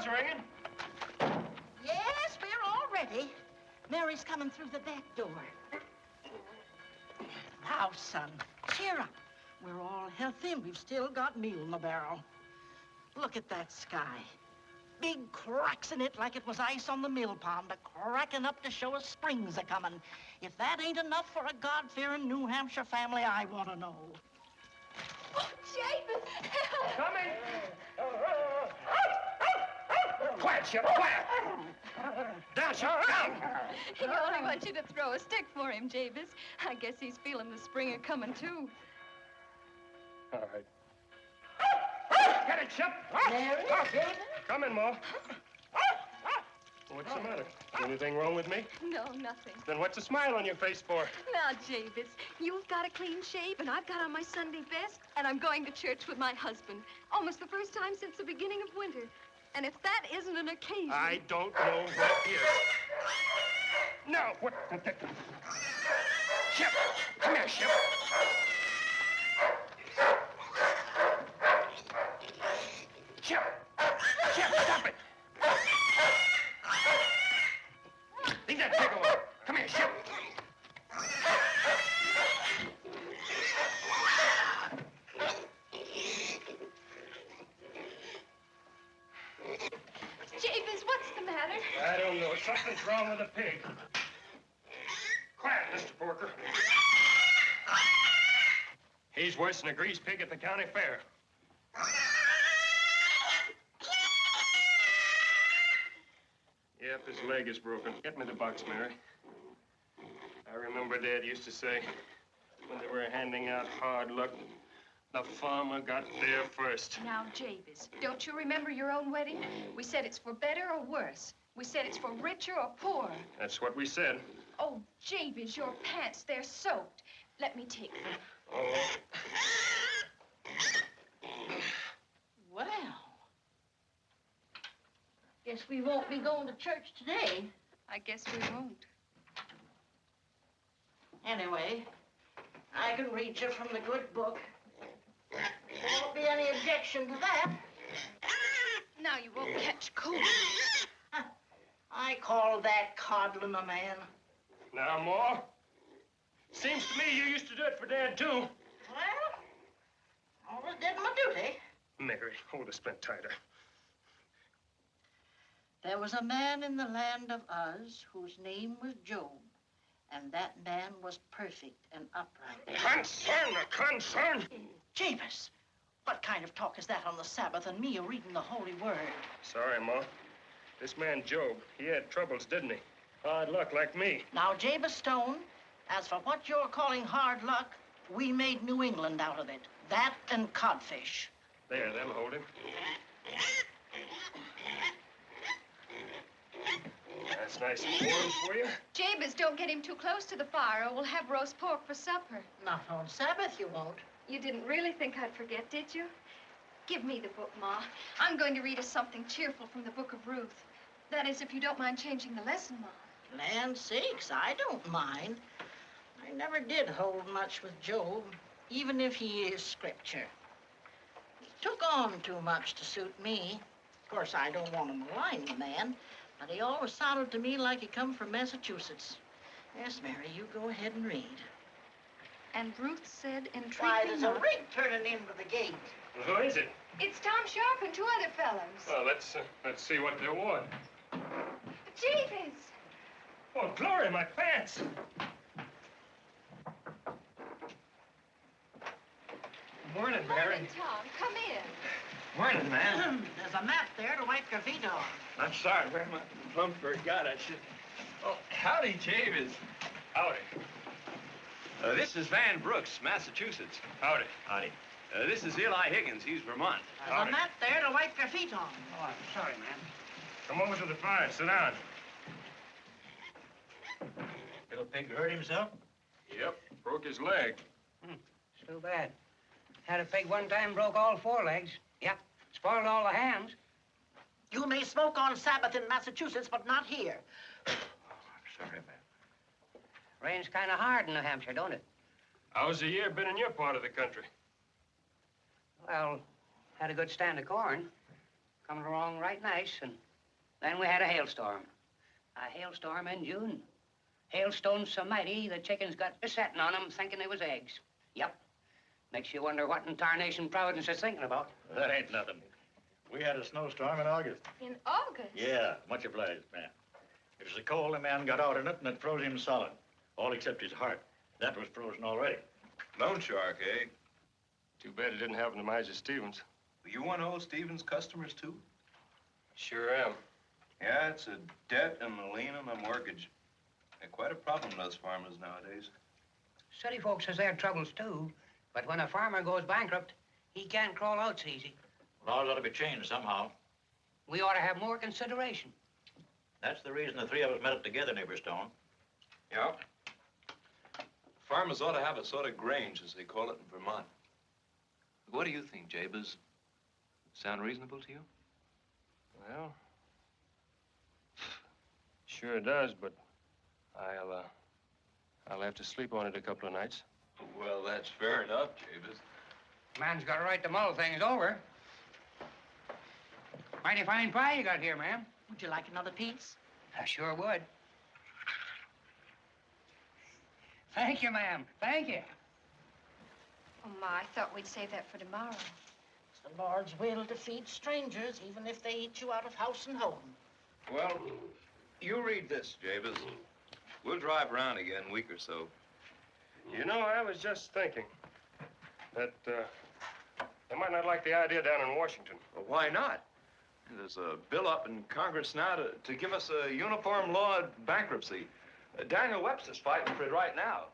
Ringing? Yes, we're all ready. Mary's coming through the back door. Now, son, cheer up. We're all healthy and we've still got meal in the barrel. Look at that sky. Big cracks in it like it was ice on the mill pond, cracking up to show us spring's a-coming. If that ain't enough for a God-fearing New Hampshire family, I want to know. Oh, Jabez! Coming! Quiet, Shep, quiet! Down, Shep, down! He only wants you to throw a stick for him, Jabez. I guess he's feeling the spring a-coming, too. All right. Get it, Shep! Mary, David? Come in, Ma. What's the matter? Anything wrong with me? No, nothing. Then what's the smile on your face for? Now, Jabez, you've got a clean shave, and I've got on my Sunday best, and I'm going to church with my husband. Almost the first time since the beginning of winter. And if that isn't an occasion... I don't know what is. No, what... Shep! Come here, Shep! Shep! Shep, stop it! Leave that pig alone. Come here, Shep. Jabez, what's the matter? I don't know. Something's wrong with the pig. Quiet, Mr. Porker. He's worse than a greased pig at the county fair. Yep, his leg is broken. Get me the box, Mary. I remember Dad used to say, when they were handing out hard luck, the farmer got there first. Now, Jabez, don't you remember your own wedding? We said it's for better or worse. We said it's for richer or poorer. That's what we said. Oh, Jabez, your pants, they're soaked. Let me take them. Oh. Well, guess we won't be going to church today. I guess we won't. Anyway, I can read you from the good book. There won't be any objection to that. Now you won't catch cold. I call that coddling a man. Now, Ma, seems to me you used to do it for Dad, too. Well, always did my duty. Mary, hold the splint tighter. There was a man in the land of Uz whose name was Job, and that man was perfect and upright. Concern! Jabez, what kind of talk is that on the Sabbath and me reading the holy word? Sorry, Ma. This man, Job, he had troubles, didn't he? Hard luck like me. Now, Jabez Stone, as for what you're calling hard luck, we made New England out of it. That and codfish. There, that'll hold him. That's nice and warm for you. Jabez, don't get him too close to the fire or we'll have roast pork for supper. Not on Sabbath, you won't. You didn't really think I'd forget, did you? Give me the book, Ma. I'm going to read us something cheerful from the book of Ruth. That is, if you don't mind changing the lesson, Ma. Land sakes, I don't mind. I never did hold much with Job, even if he is scripture. He took on too much to suit me. Of course, I don't want to malign the man, but he always sounded to me like he come from Massachusetts. Yes, Mary, you go ahead and read. And Ruth said, entreat Why, me there's not. a rig turning into the gate. Well, who is it? It's Tom Sharp and two other fellows. Well, let's see what they want. Jeeves! Oh, glory, my pants! Morning, Mary. Morning, Tom. Come in. Morning, man. There's a mat there to wipe your feet on. I'm sorry, man. My plumb forgot. I should. Oh, howdy, James. Howdy. This is Van Brooks, Massachusetts. Howdy. Howdy. This is Eli Higgins. He's Vermont. There's Howdy. a mat there to wipe your feet on. Oh, I'm sorry, man. Come over to the fire. Sit down. Little pig hurt himself? Yep, broke his leg. It's too bad. Had a pig one time, broke all four legs. Yep, spoiled all the hands. You may smoke on Sabbath in Massachusetts, but not here. I'm sorry, man. Rains kind of hard in New Hampshire, don't it? How's the year been in your part of the country? Well, had a good stand of corn. Coming along right nice, and then we had a hailstorm. A hailstorm in June. Hailstones so mighty, the chickens got besetting on them, thinking they was eggs. Yep. Makes you wonder what in tarnation Providence is thinking about. That ain't nothing. We had a snowstorm in August. In August? Yeah, much obliged, man. It was so cold, the man got out in it, and it froze him solid. All except his heart. That was frozen already. Loan shark, eh? Too bad it didn't happen to Major Stevens. You one of old Stevens' customers, too? Sure am. Yeah, it's a debt and a lien on a mortgage. They're quite a problem, those farmers nowadays. City folks has their troubles, too. But when a farmer goes bankrupt, he can't crawl out so easy. Laws ought to be changed somehow. We ought to have more consideration. That's the reason the three of us met up together, neighbor Stone. Yeah. Farmers ought to have a sort of grange, as they call it in Vermont. What do you think, Jabez? Sound reasonable to you? Well, sure it does, but I'll have to sleep on it a couple of nights. Well, that's fair enough, Jabez. Man's got a right to mull things over. Mighty fine pie you got here, ma'am. Would you like another piece? I sure would. Thank you, ma'am. Thank you. Oh, Ma, I thought we'd save that for tomorrow. It's the Lord's will to feed strangers, even if they eat you out of house and home. Well, you read this, Jabez. We'll drive around again in a week or so. You know, I was just thinking that they might not like the idea down in Washington. Well, why not? There's a bill up in Congress now to give us a uniform law of bankruptcy. Daniel Webster's fighting for it right now.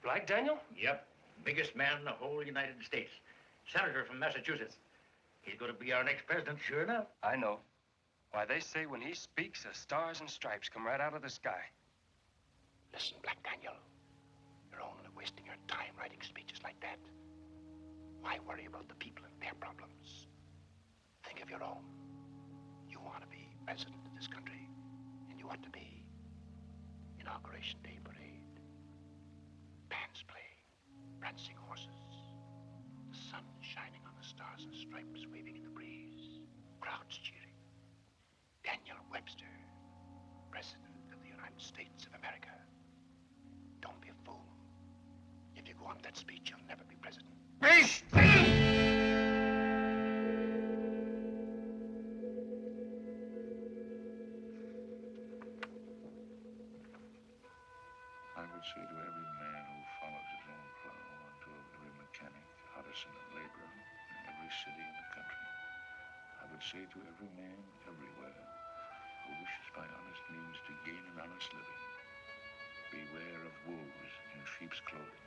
Like Daniel? Yep. Biggest man in the whole United States. Senator from Massachusetts. He's going to be our next president, sure enough. I know. Why, they say when he speaks, the stars and stripes come right out of the sky. Listen, Black Daniel. You're only wasting your time writing speeches like that. Why worry about the people and their problems? Think of your own. You want to be president of this country, and you want to be Inauguration Day parade. Bands playing, prancing horses. The sun shining on the stars and stripes waving in the breeze. Crowds cheering. Daniel Webster, President of the United States of America. Don't be a fool. If you go on that speech, you'll never be president. I would say to every man who follows his own plow, and to every mechanic, artisan, and laborer in every city in the country, I would say to every man everywhere who wishes by honest means to gain an honest living, beware of wolves in sheep's clothing.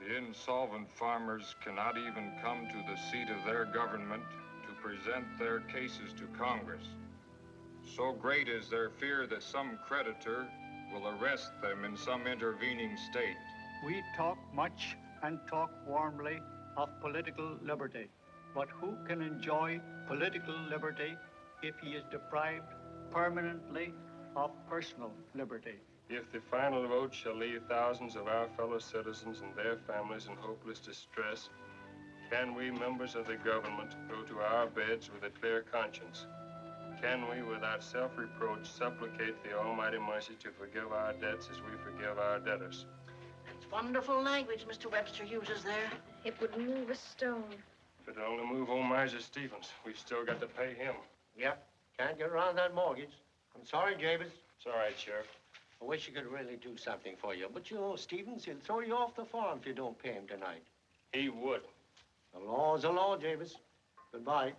The insolvent farmers cannot even come to the seat of their government to present their cases to Congress. So great is their fear that some creditor will arrest them in some intervening state. We talk much and talk warmly of political liberty, but who can enjoy political liberty if he is deprived permanently of personal liberty? If the final vote shall leave thousands of our fellow citizens and their families in hopeless distress, can we, members of the government, go to our beds with a clear conscience? Can we, without self-reproach, supplicate the almighty mercy to forgive our debts as we forgive our debtors? Wonderful language Mr. Webster uses there. It would move a stone. If it'll only move old Miser Stevens, we've still got to pay him. Yep. Can't get around that mortgage. I'm sorry, Jabez. It's all right, Sheriff. I wish he could really do something for you. But you know, Stevens, he'll throw you off the farm if you don't pay him tonight. He would. The law's the law, Jabez. Goodbye.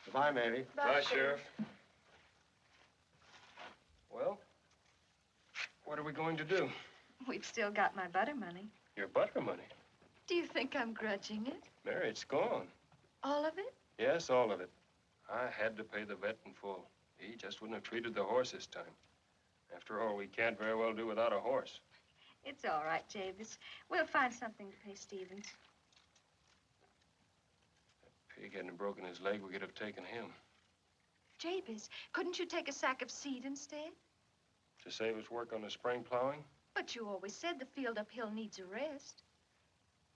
Goodbye, Mary. Bye, Sheriff. Well, what are we going to do? We've still got my butter money. Your butter money? Do you think I'm grudging it? Mary, it's gone. All of it? Yes, all of it. I had to pay the vet in full. He just wouldn't have treated the horse this time. After all, we can't very well do without a horse. It's all right, Jabez. We'll find something to pay Stevens. If pig hadn't broken his leg, we could have taken him. Jabez, couldn't you take a sack of seed instead? To save us work on the spring plowing? But you always said the field uphill needs a rest.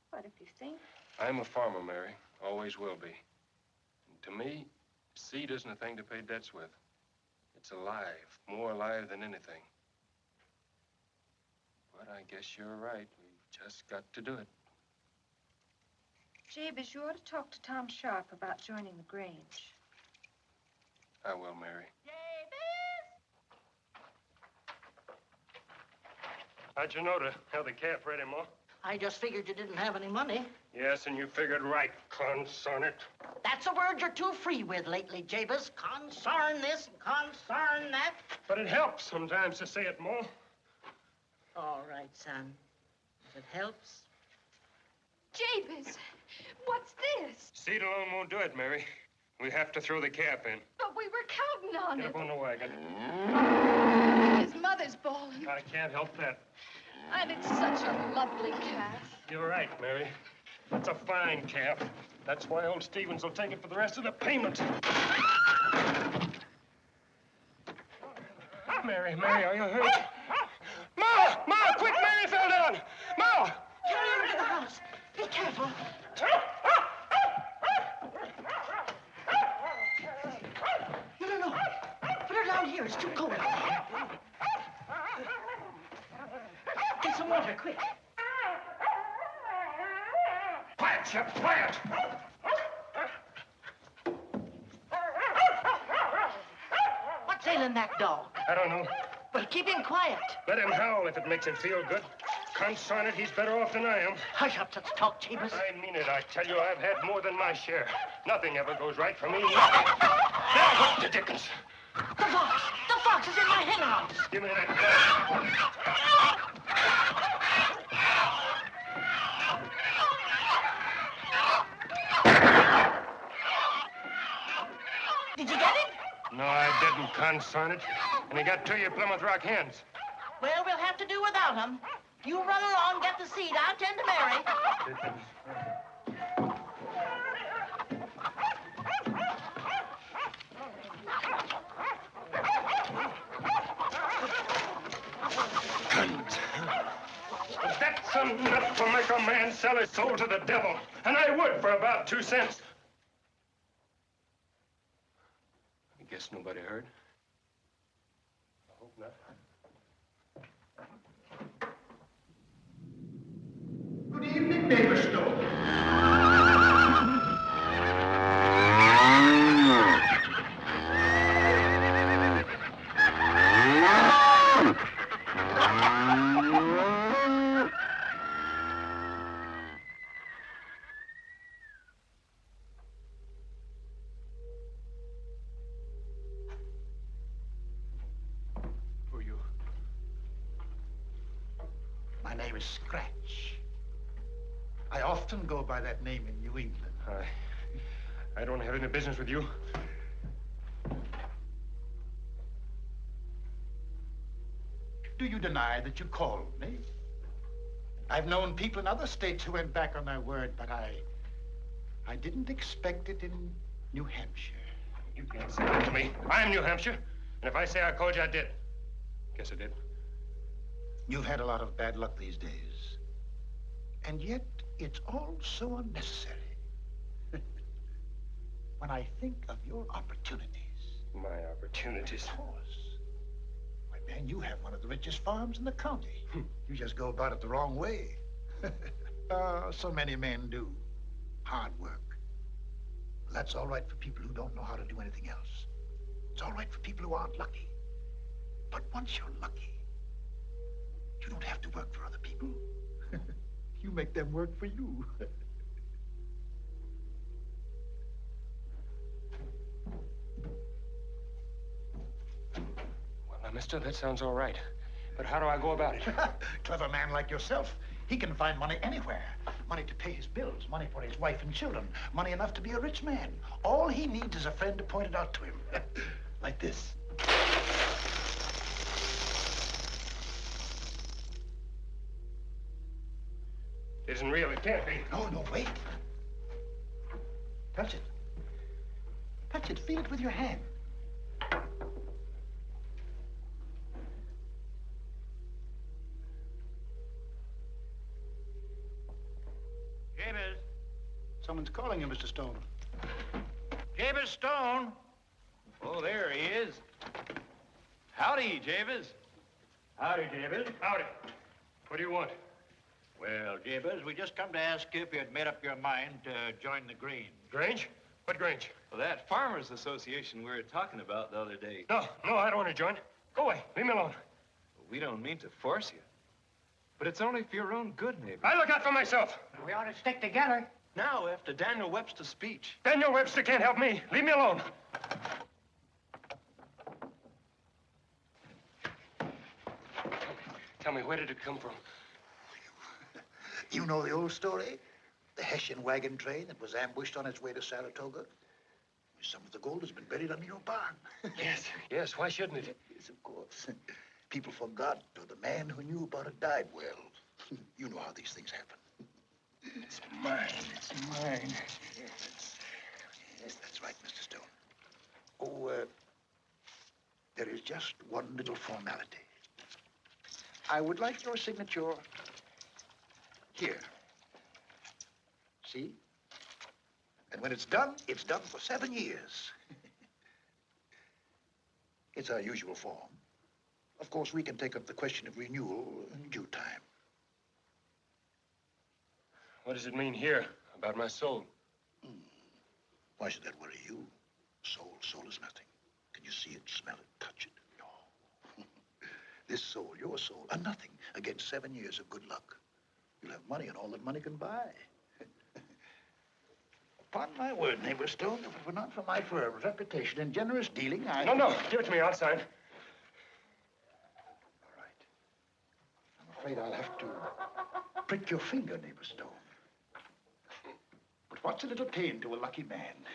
What if you think? I'm a farmer, Mary. Always will be. And to me, seed isn't a thing to pay debts with. It's alive, more alive than anything. But I guess you're right. We've just got to do it. Jabez, you ought to talk to Tom Sharp about joining the Grange. I will, Mary. How'd you know to have the calf ready, Ma? I just figured you didn't have any money. Yes, and you figured right, consarn it. That's a word you're too free with lately, Jabez. Consarn this and consarn that. But it helps sometimes to say it, Ma. All right, son. If it helps. Jabez, what's this? Seed alone won't do it, Mary. We have to throw the calf in. But we were counting on Get it. up on the wagon. His mother's bawling. I can't help that. And it's such a lovely calf. You're right, Mary. That's a fine calf. That's why old Stevens will take it for the rest of the payment. Mary, are you hurt? Ma, quick, Mary fell down. Ma! Carry her into the house. Be careful. No. Put her down here. It's too cold. Get some water, quick. Quiet, Chip, quiet! What's ailing that dog? I don't know. Well, keep him quiet. Let him howl if it makes him feel good. Consarn it, he's better off than I am. Hush up such talk, Jabez. I mean it, I tell you, I've had more than my share. Nothing ever goes right for me. Now, what the dickens? The fox! The fox is in my hen house! Give me that gun. Did you get him? No, I didn't, consarn it. And he got 2 of your Plymouth Rock hens. Well, we'll have to do without him. You run along, get the seed. I'll tend to Mary. That's enough to make a man sell his soul to the devil. And I would for about 2 cents. I guess nobody heard. I hope not. Good evening, neighbor Stone. Who are you? My name is Scratch. I often go by that name in New England. I don't have any business with you. Do you deny that you called me? I've known people in other states who went back on their word, but I didn't expect it in New Hampshire. You can't say that to me. I'm New Hampshire. And if I say I called you, I did. Guess I did. You've had a lot of bad luck these days. And yet, it's all so unnecessary. When I think of your opportunities. My opportunities? Of course. Why, man, you have one of the richest farms in the county. You just go about it the wrong way. So many men do. Hard work. That's all right for people who don't know how to do anything else. It's all right for people who aren't lucky. But once you're lucky, you don't have to work for other people. You make them work for you. Well, now, mister, that sounds all right. But how do I go about it? Clever man like yourself, he can find money anywhere. Money to pay his bills, money for his wife and children, money enough to be a rich man. All he needs is a friend to point it out to him. Like this. It isn't real. It can't be. No, wait. Touch it. Touch it. Feel it with your hand. Jabez. Someone's calling you, Mr. Stone. Jabez Stone. Oh, there he is. Howdy, Jabez. Howdy, Jabez. Howdy. What do you want? Well, Jabez, we just come to ask you if you had made up your mind to join the Grange. Grange? What Grange? Well, that Farmers Association we were talking about the other day. No, I don't want to join. Go away. Leave me alone. We don't mean to force you. But it's only for your own good, neighbor. I look out for myself. We ought to stick together. Now, after Daniel Webster's speech. Daniel Webster can't help me. Leave me alone. Tell me, where did it come from? You know the old story? The Hessian wagon train that was ambushed on its way to Saratoga? Some of the gold has been buried under your barn. Yes, why shouldn't it? Yes, of course. People forgot, or the man who knew about it died well. You know how these things happen. It's mine. Yes, that's right, Mr. Stone. Oh, there is just one little formality. I would like your signature here. See? And when it's done for 7 years. It's our usual form. Of course, we can take up the question of renewal in due time. What does it mean here about my soul? Why should that worry you? Soul is nothing. Can you see it, smell it, touch it? No. This soul, your soul, are nothing against 7 years of good luck. You'll have money and all that money can buy. Upon my word, neighbor Stone, if it were not for my firm's reputation and generous dealing, I... No, give it to me. I'll sign. All right. I'm afraid I'll have to prick your finger, neighbor Stone. But what's a little pain to a lucky man?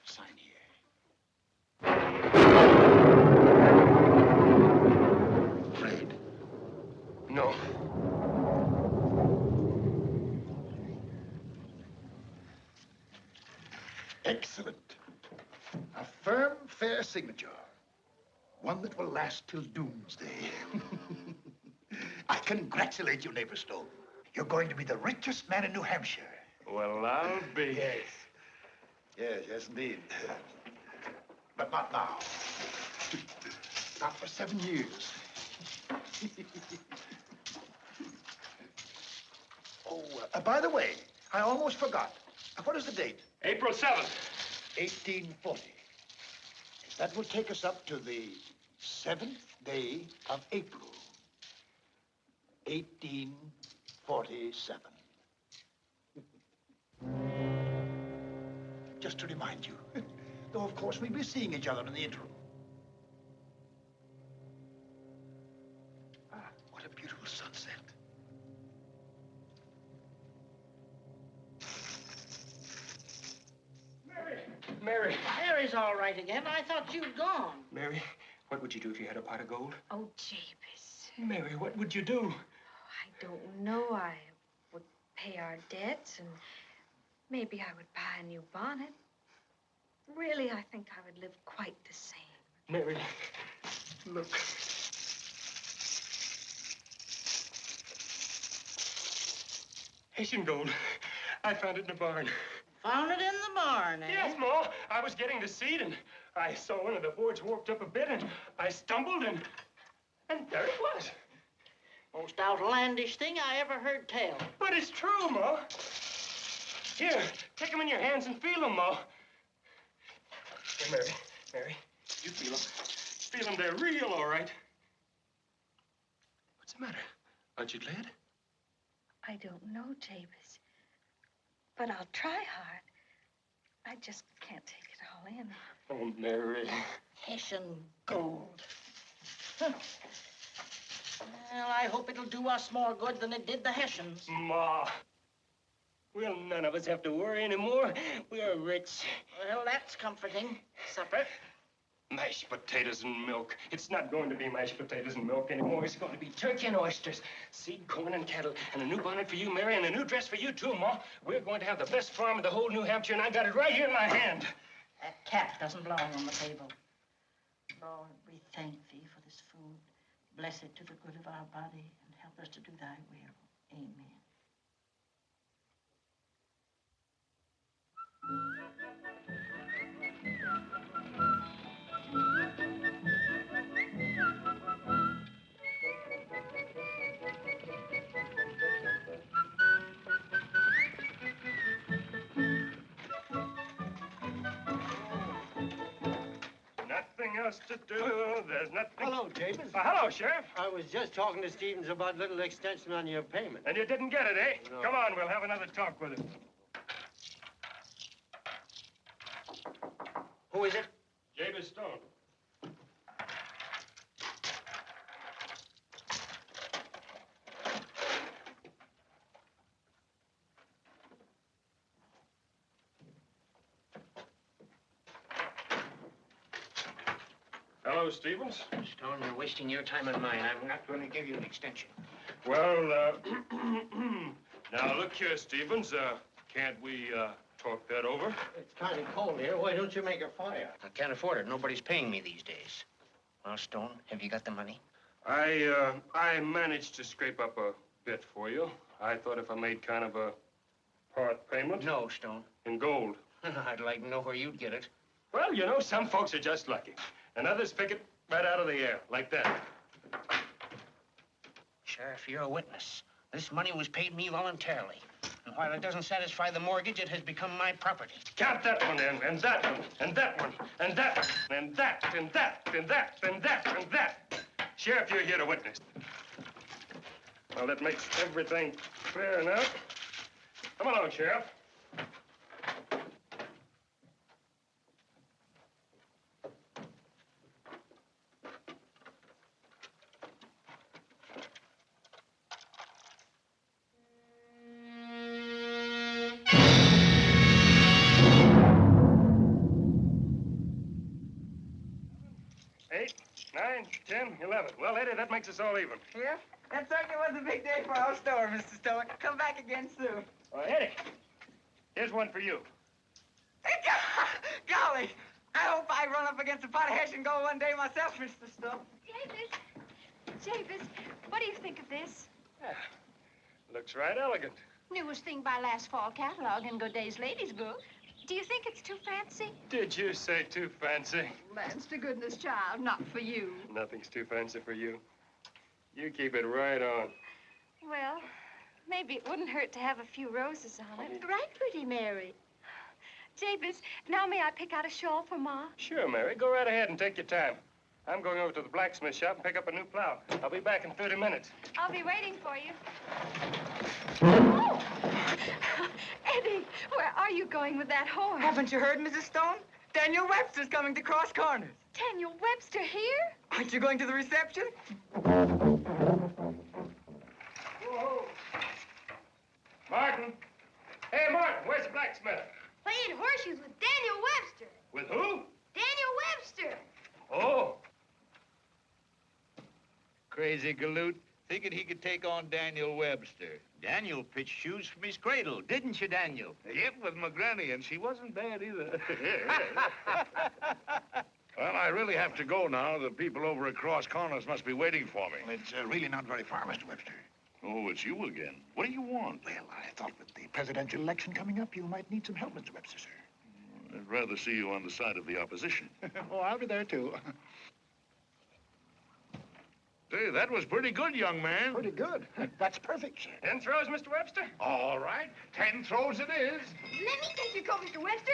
Sign here. Afraid? No. Excellent. A firm, fair signature. One that will last till doomsday. I congratulate you, neighbor Stone. You're going to be the richest man in New Hampshire. Well, I'll be. Yes, indeed. But not now. Not for 7 years. By the way, I almost forgot. What is the date? April 7th. 1840. That will take us up to the 7th day of April. 1847. Just to remind you. Though, of course, we'll be seeing each other in the interim. Ah, what a beautiful sunset. Mary. Mary's all right again. I thought you'd gone. Mary, what would you do if you had a pot of gold? Oh, Jabez. Mary, what would you do? I don't know. I would pay our debts, and maybe I would buy a new bonnet. Really, I think I would live quite the same. Mary, look. Haitian gold. I found it in the barn. Found it in the barn, eh? Yes, Ma. I was getting the seed, and I saw one of the boards warped up a bit, and I stumbled, and there it was. Most outlandish thing I ever heard tell. But it's true, Ma. Here, take them in your hands and feel them, Ma. Here, Mary, you feel them. Feel them, they're real, all right. What's the matter? Aren't you glad? I don't know, Jabez. But I'll try hard. I just can't take it all in. Oh, Mary. Hessian gold. Huh. Well, I hope it'll do us more good than it did the Hessians. Ma. Well, none of us have to worry anymore. We're rich. Well, that's comforting. Supper? Mashed potatoes and milk. It's not going to be mashed potatoes and milk anymore. It's going to be turkey and oysters, seed, corn, and cattle, and a new bonnet for you, Mary, and a new dress for you, too, Ma. We're going to have the best farm in the whole New Hampshire, and I got it right here in my hand. That cat doesn't belong on the table. Lord, we thank thee for this food. Bless it to the good of our body, and help us to do thy will. Amen. Nothing else to do. There's nothing. Hello, Jabez. Hello, Sheriff. I was just talking to Stevens about little extension on your payment. And you didn't get it, eh? No. Come on, we'll have another talk with him. Who is it? Jabez Stone. Hello, Stevens. Stone, you're wasting your time and mine. I'm not going to give you an extension. Well, now look here, Stevens. Can't we talk that over? It's kind of cold here. Why don't you make a fire? I can't afford it. Nobody's paying me these days. Well, Stone, have you got the money? I managed to scrape up a bit for you. I thought if I made kind of a part payment. No, Stone. In gold. I'd like to know where you'd get it. Well, you know, some folks are just lucky. And others pick it right out of the air, like that. Sheriff, you're a witness. This money was paid me voluntarily. And while it doesn't satisfy the mortgage, it has become my property. Count that one in, and that one, and that one, and that one, and that, and that, and that, and that, and that. Sheriff, you're here to witness. Well, that makes everything fair now. Come along, Sheriff. Eight, 9, 10, 11. Well, Eddie, that makes us all even. Yeah? That certainly was a big day for our store, Mr. Stone. Come back again soon. Eddie, here's one for you. Golly! I hope I run up against a pot of Hessian gold one day myself, Mr. Stone. Jabez, what do you think of this? Looks right elegant. Newest thing by last fall catalog in Goday's Ladies' Book. Do you think it's too fancy? Did you say too fancy? Lands to goodness, child, not for you. Nothing's too fancy for you. You keep it right on. Well, maybe it wouldn't hurt to have a few roses on it. Right, pretty Mary. Jabez, now may I pick out a shawl for Ma? Sure, Mary. Go right ahead and take your time. I'm going over to the blacksmith shop and pick up a new plow. I'll be back in 30 minutes. I'll be waiting for you. Oh! Eddie, where are you going with that horse? Haven't you heard, Mrs. Stone? Daniel Webster's coming to Cross Corners. Daniel Webster here? Aren't you going to the reception? Whoa. Martin. Hey, Martin, where's the blacksmith? Playing horseshoes with Daniel Webster. With who? Daniel Webster. Oh. Crazy galoot, thinking he could take on Daniel Webster. Daniel pitched shoes from his cradle, didn't you, Daniel? Yep, with my granny, and she wasn't bad either. Well, I really have to go now. The people over at Cross Corners must be waiting for me. Well, it's really not very far, Mr. Webster. Oh, it's you again. What do you want? Well, I thought with the presidential election coming up, you might need some help, Mr. Webster, sir. I'd rather see you on the side of the opposition. Oh, I'll be there, too. Say, that was pretty good, young man. Pretty good. That's perfect, sir. 10 throws, Mr. Webster? All right. 10 throws it is. Let me take your coat, Mr. Webster.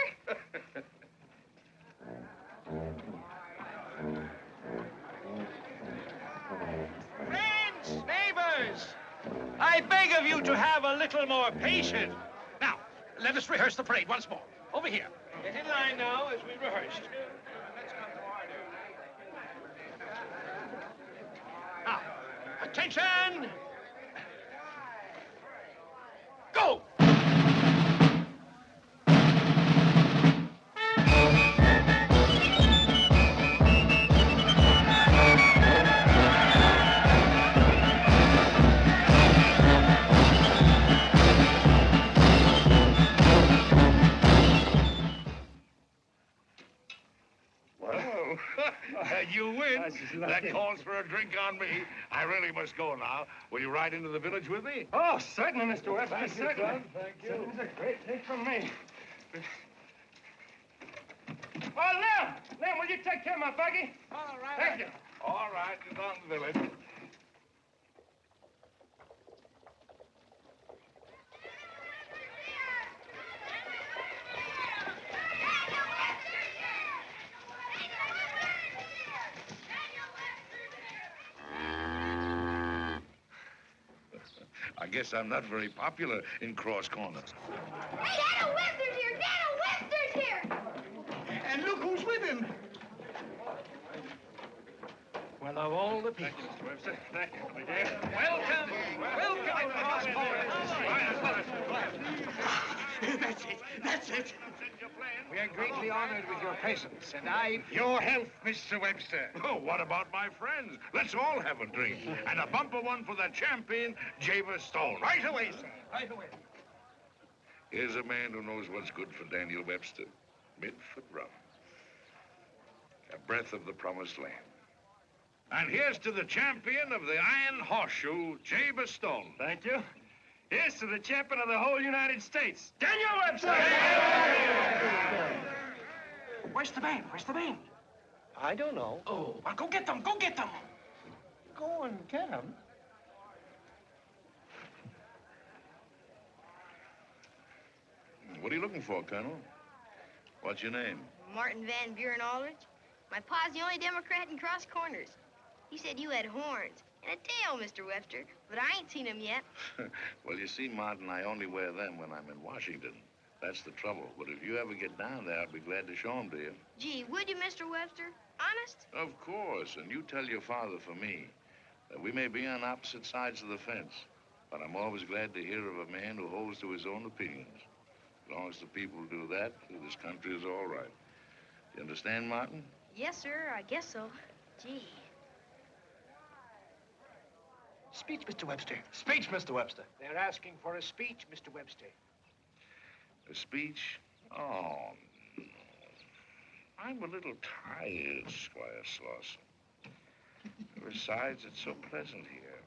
Friends, neighbors, I beg of you to have a little more patience. Now, let us rehearse the parade once more. Over here. Get in line now as we rehearsed. Now, attention! Go! You win. That calls for a drink on me. I really must go now. Will you ride into the village with me? Oh, certainly, Mr. Webster. Thank you, Certainly. son. Thank you. It was a great take from me. Oh, Lem, will you take care of my buggy? All right. Thank you. All right, it's on the village. I guess I'm not very popular in Cross Corners. Hey, Daniel Webster's here! Daniel Webster's here! And look who's with him. Well, of all the people. Thank you, Mr. Webster. Thank you, my dear. Welcome. Welcome, Cross That's it. That's it. We are greatly honored with your presence, and Your health, Mr. Webster. Oh, what about my friends? Let's all have a drink. And a bumper one for the champion, Jaber Stone. Right away, sir. Right away. Here's a man who knows what's good for Daniel Webster. Midfoot rum. A breath of the promised land. And here's to the champion of the Iron Horseshoe, Jaber Stone. Thank you. Here's to the champion of the whole United States, Daniel Webster! Where's the band? Where's the band? I don't know. Oh, well, go get them. Go get them. Go and get him. What are you looking for, Colonel? What's your name? Martin Van Buren Aldrich. My pa's the only Democrat in Cross Corners. He said you had horns and a tail, Mr. Webster, but I ain't seen him yet. Well, you see, Martin, I only wear them when I'm in Washington. That's the trouble. But if you ever get down there, I'll be glad to show them to you. Gee, would you, Mr. Webster? Honest? Of course. And you tell your father for me that we may be on opposite sides of the fence, but I'm always glad to hear of a man who holds to his own opinions. As long as the people do that, this country is all right. You understand, Martin? Yes, sir, I guess so. Gee. Speech, Mr. Webster. Speech, Mr. Webster. They're asking for a speech, Mr. Webster. A speech? Oh, no. I'm a little tired, Squire Slauson. Besides, it's so pleasant here.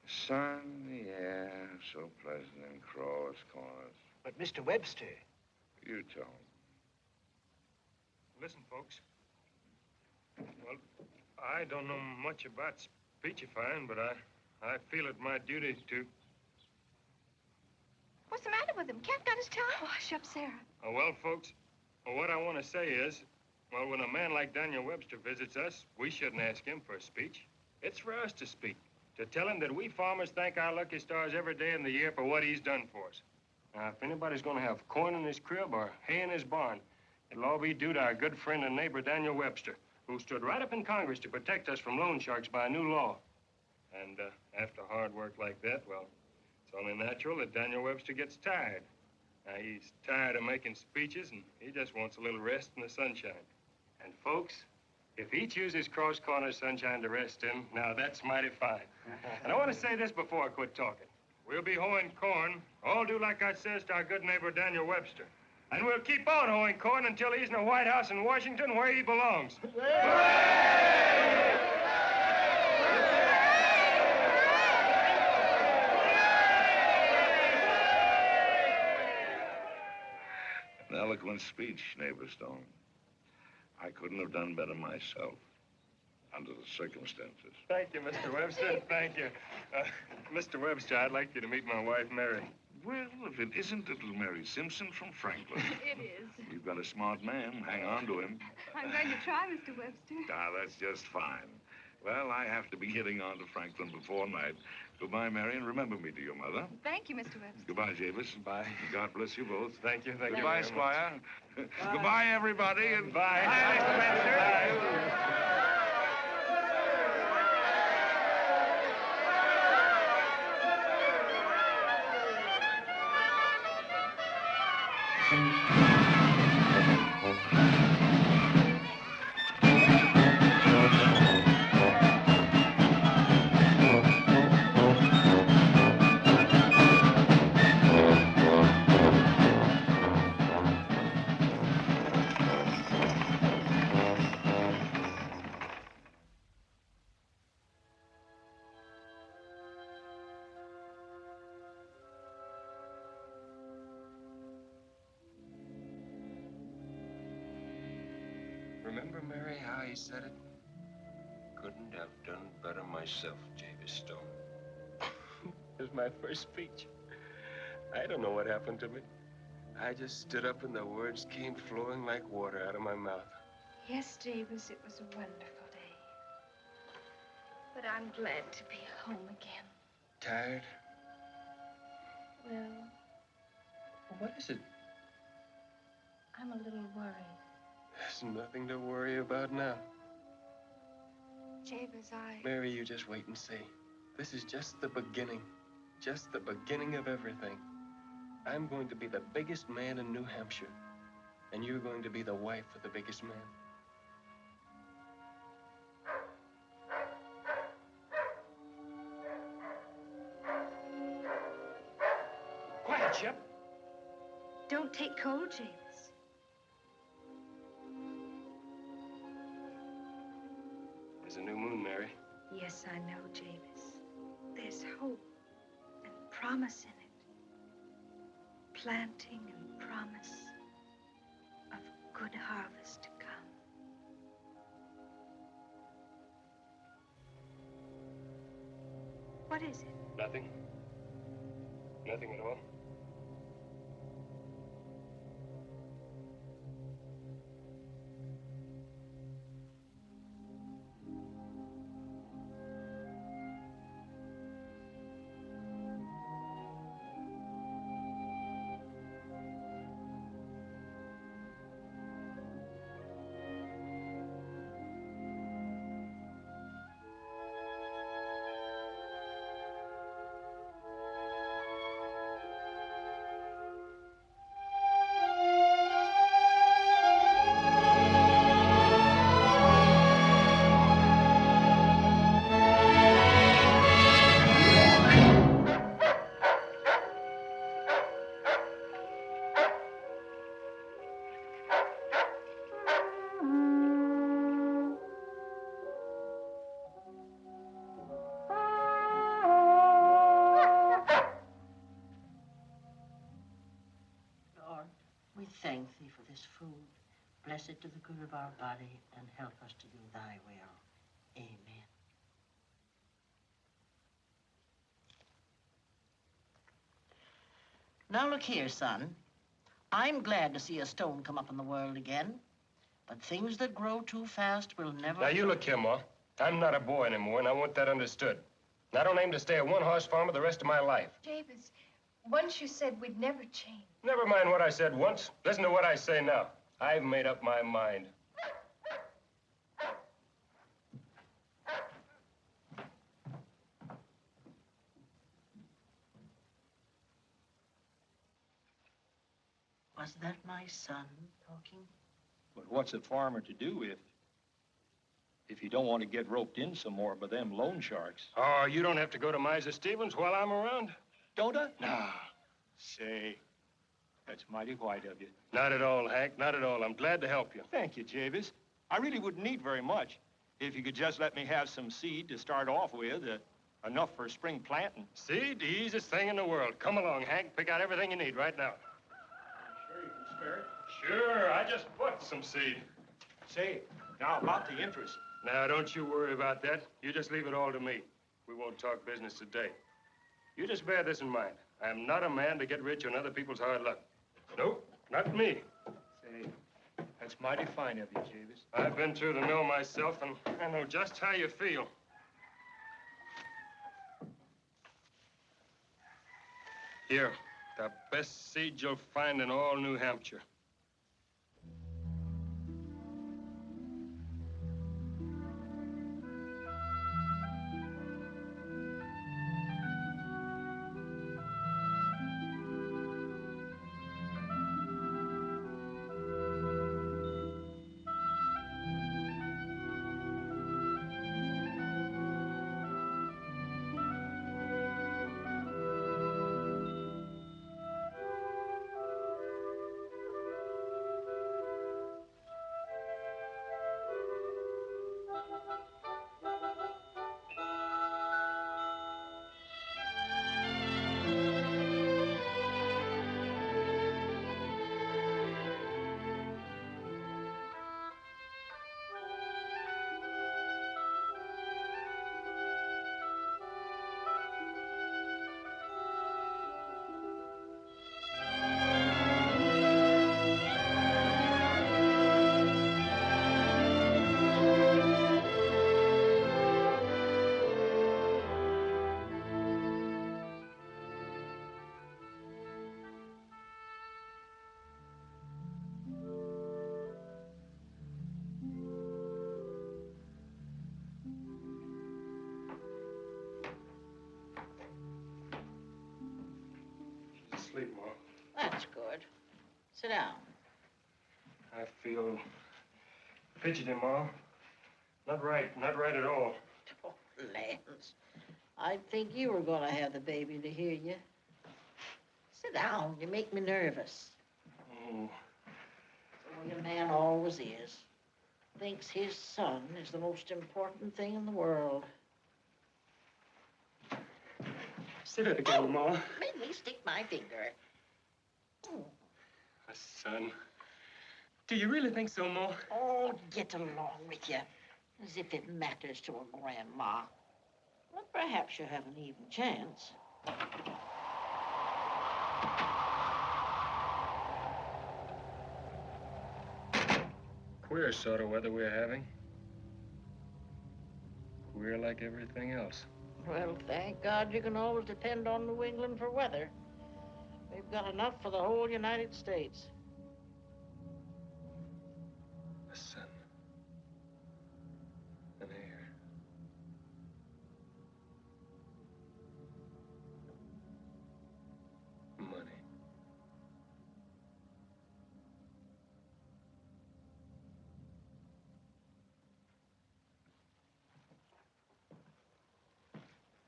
The sun, the air, so pleasant in Cross Corners. But, Mr. Webster. You tell him. Listen, folks. Well, I don't know much about speechifying, but I feel it my duty to... What's the matter with him? Cat got his tongue. Oh, hush up, Sarah. Oh, well, folks, what I want to say is, well, when a man like Daniel Webster visits us, we shouldn't ask him for a speech. It's for us to speak, to tell him that we farmers thank our lucky stars every day in the year for what he's done for us. Now, if anybody's going to have corn in his crib or hay in his barn, it'll all be due to our good friend and neighbor, Daniel Webster, who stood right up in Congress to protect us from loan sharks by a new law. And after hard work like that, well, it's only natural that Daniel Webster gets tired. Now, he's tired of making speeches, and he just wants a little rest in the sunshine. And, folks, if he chooses Cross Corners sunshine to rest in, now that's mighty fine. And I want to say this before I quit talking. We'll be hoeing corn, all do like I says to our good neighbor Daniel Webster. And we'll keep on hoeing corn until he's in the White House in Washington where he belongs. An eloquent speech, neighbor Stone. I couldn't have done better myself under the circumstances. Thank you, Mr. Webster. Thank you. Mr. Webster, I'd like you to meet my wife, Mary. Well, if it isn't little Mary Simpson from Franklin. It is. You've got a smart man. Hang on to him. I'm going to try, Mr. Webster. Ah, that's just fine. Well, I have to be getting on to Franklin before night. Goodbye, Mary, and remember me to your mother. Thank you, Mr. Webster. Goodbye, Javis. Bye. God bless you both. Thank you. Thank you. Goodbye, Squire. Goodbye, everybody. And Bye. Bye. Remember, Mary, how he said it? Couldn't have done better myself, Javis Stone. It was my first speech. I don't know what happened to me. I just stood up and the words came flowing like water out of my mouth. Yes, Javis, it was a wonderful day. But I'm glad to be home again. Tired? Well, What is it? I'm a little worried. There's nothing to worry about now. Javis, Mary, you just wait and see. This is just the beginning. Just the beginning of everything. I'm going to be the biggest man in New Hampshire. And you're going to be the wife of the biggest man. Quiet, Chip. Don't take cold, Javis. There's a new moon, Mary. Yes, I know, Javis. There's hope and promise in it. Planting and promise of good harvest to come. What is it? Nothing. Nothing at all. We thank thee for this food. Bless it to the good of our body and help us to do thy will. Amen. Now look here, son. I'm glad to see a stone come up in the world again. But things that grow too fast will never... Now, you look here, Ma. I'm not a boy anymore, and I want that understood. And I don't aim to stay a one-horse farmer the rest of my life. Javis, once you said we'd never change. Never mind what I said once. Listen to what I say now. I've made up my mind. Was that my son talking? But what's a farmer to do if you don't want to get roped in some more by them loan sharks? Oh, you don't have to go to Miser Stevens while I'm around. Don't I? Nah. Say, that's mighty white of you. Not at all, Hank. Not at all. I'm glad to help you. Thank you, Javis. I really wouldn't need very much. If you could just let me have some seed to start off with, enough for spring planting. Seed, the easiest thing in the world. Come along, Hank. Pick out everything you need right now. I'm sure you can Mary? Sure, I just bought some seed. Say, now about the interest. Now, don't you worry about that. You just leave it all to me. We won't talk business today. You just bear this in mind. I am not a man to get rich on other people's hard luck. Nope, not me. Say, that's mighty fine of you, Javis. I've been through the mill myself, and I know just how you feel. Here, the best seed you'll find in all New Hampshire. Sleep, Ma. That's good. Sit down. I feel fidgety, Ma. Not right at all. Oh, Lance. I'd think you were going to have the baby to hear you. Sit down. You make me nervous. Oh. The way a man always is. Thinks his son is the most important thing in the world. Sit it again, Ma. Made me stick my finger. A son. Do you really think so, Ma? Oh, get along with you. As if it matters to a grandma. Well, perhaps you have an even chance. Queer sort of weather we're having. Queer like everything else. Well, thank God you can always depend on New England for weather. We've got enough for the whole United States. A son. An heir. Money.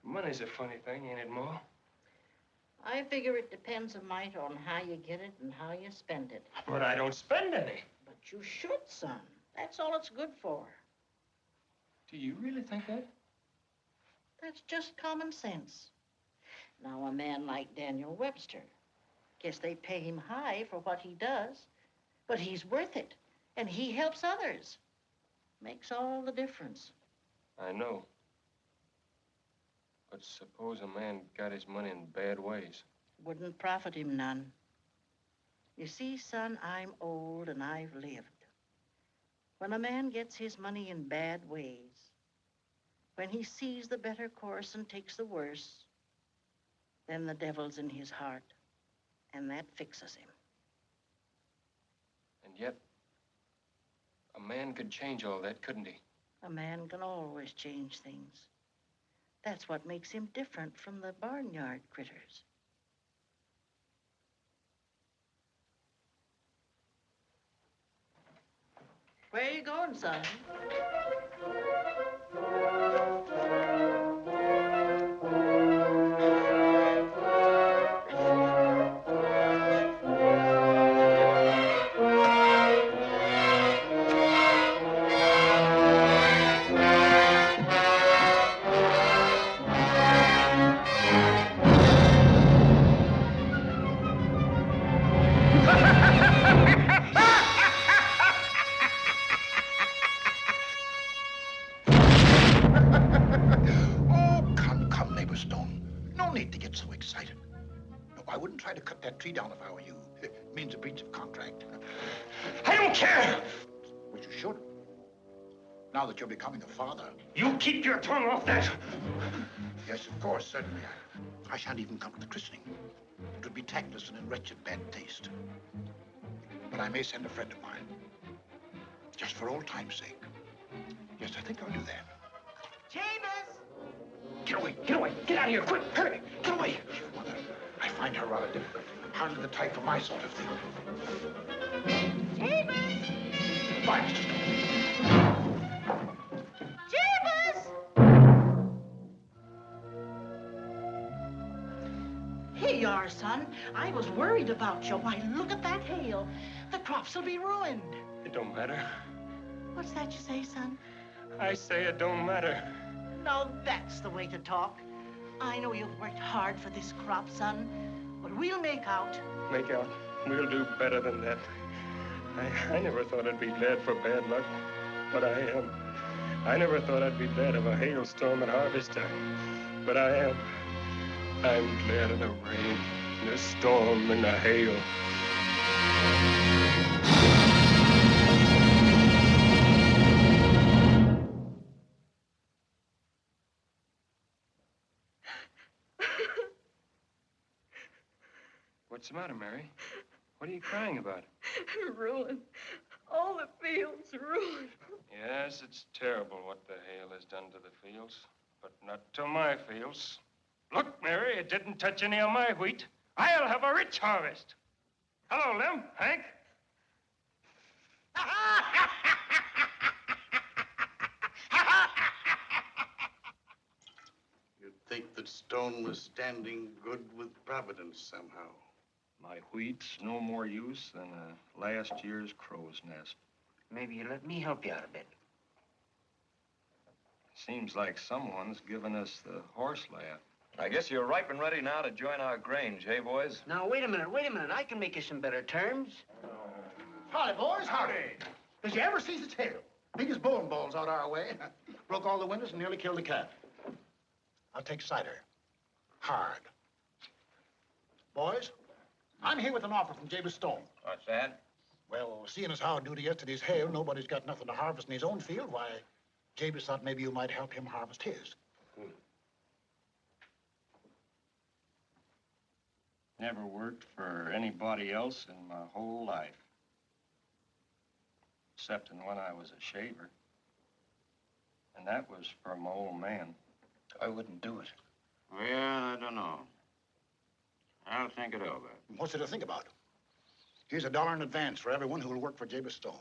Money's a funny thing, ain't it, Ma? I figure it depends a mite on how you get it and how you spend it. But I don't spend any. But you should, son. That's all it's good for. Do you really think that? That's just common sense. Now, a man like Daniel Webster, guess they pay him high for what he does, but he's worth it, and he helps others. Makes all the difference. I know. But suppose a man got his money in bad ways. Wouldn't profit him none. You see, son, I'm old and I've lived. When a man gets his money in bad ways, when he sees the better course and takes the worse, then the devil's in his heart, and that fixes him. And yet, a man could change all that, couldn't he? A man can always change things. That's what makes him different from the barnyard critters. Where are you going, son? a breach of contract. I don't care. But you should. Now that you're becoming a father. You keep your tongue off that. Yes, of course, certainly. I shan't even come to the christening. It would be tactless and in wretched bad taste. But I may send a friend of mine. Just for old time's sake. Yes, I think I'll do that. Chambers! Get away, get away, get out of here, quick, hurry, get away. Mother, I find her rather difficult. Hardly the type for my sort of thing. Chambers! Goodbye, Mr. Chambers! Here you are, son. I was worried about you. Why, look at that hail. The crops will be ruined. It don't matter. What's that you say, son? I say it don't matter. Now, that's the way to talk. I know you've worked hard for this crop, son, but we'll make out. Make out. We'll do better than that. I never thought I'd be glad for bad luck, but I am. I never thought I'd be glad of a hailstorm at harvest time, but I am. I'm glad of the rain, the storm, and the hail. What's the matter, Mary? What are you crying about? Ruin. All the fields ruined. Yes, it's terrible what the hail has done to the fields, but not to my fields. Look, Mary, it didn't touch any of my wheat. I'll have a rich harvest. Hello, Lem, Hank. You'd think that Stone was standing good with Providence somehow. My wheat's no more use than a last year's crow's nest. Maybe you let me help you out a bit. Seems like someone's given us the horse laugh. I guess you're ripe and ready now to join our grange, hey, boys? Now, wait a minute. I can make you some better terms. Howdy, boys, howdy. Did you ever see its hail? Biggest bowling balls out our way. Broke all the windows and nearly killed the cat. I'll take cider. Hard. Boys, I'm here with an offer from Jabez Stone. What's that? Well, seeing as how due to yesterday's hail, nobody's got nothing to harvest in his own field, why, Jabez thought maybe you might help him harvest his. Never worked for anybody else in my whole life. Except in when I was a shaver. And that was for my old man. I wouldn't do it. Well, I don't know. I'll think it over. What's there to think about? Here's $1 in advance for everyone who will work for Jabez Stone.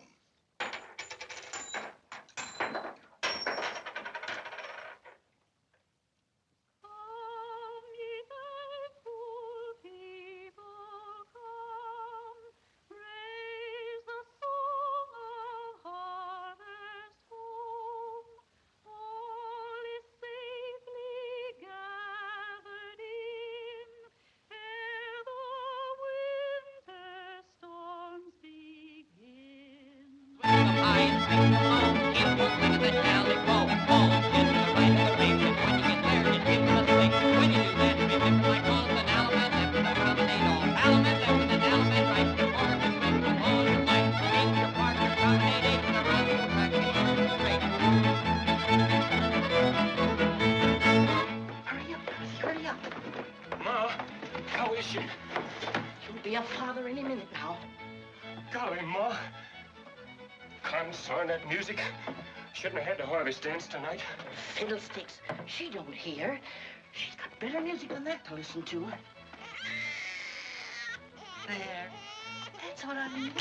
Shouldn't have had the harvest dance tonight. Fiddlesticks. She don't hear. She's got better music than that to listen to. There. That's what I mean.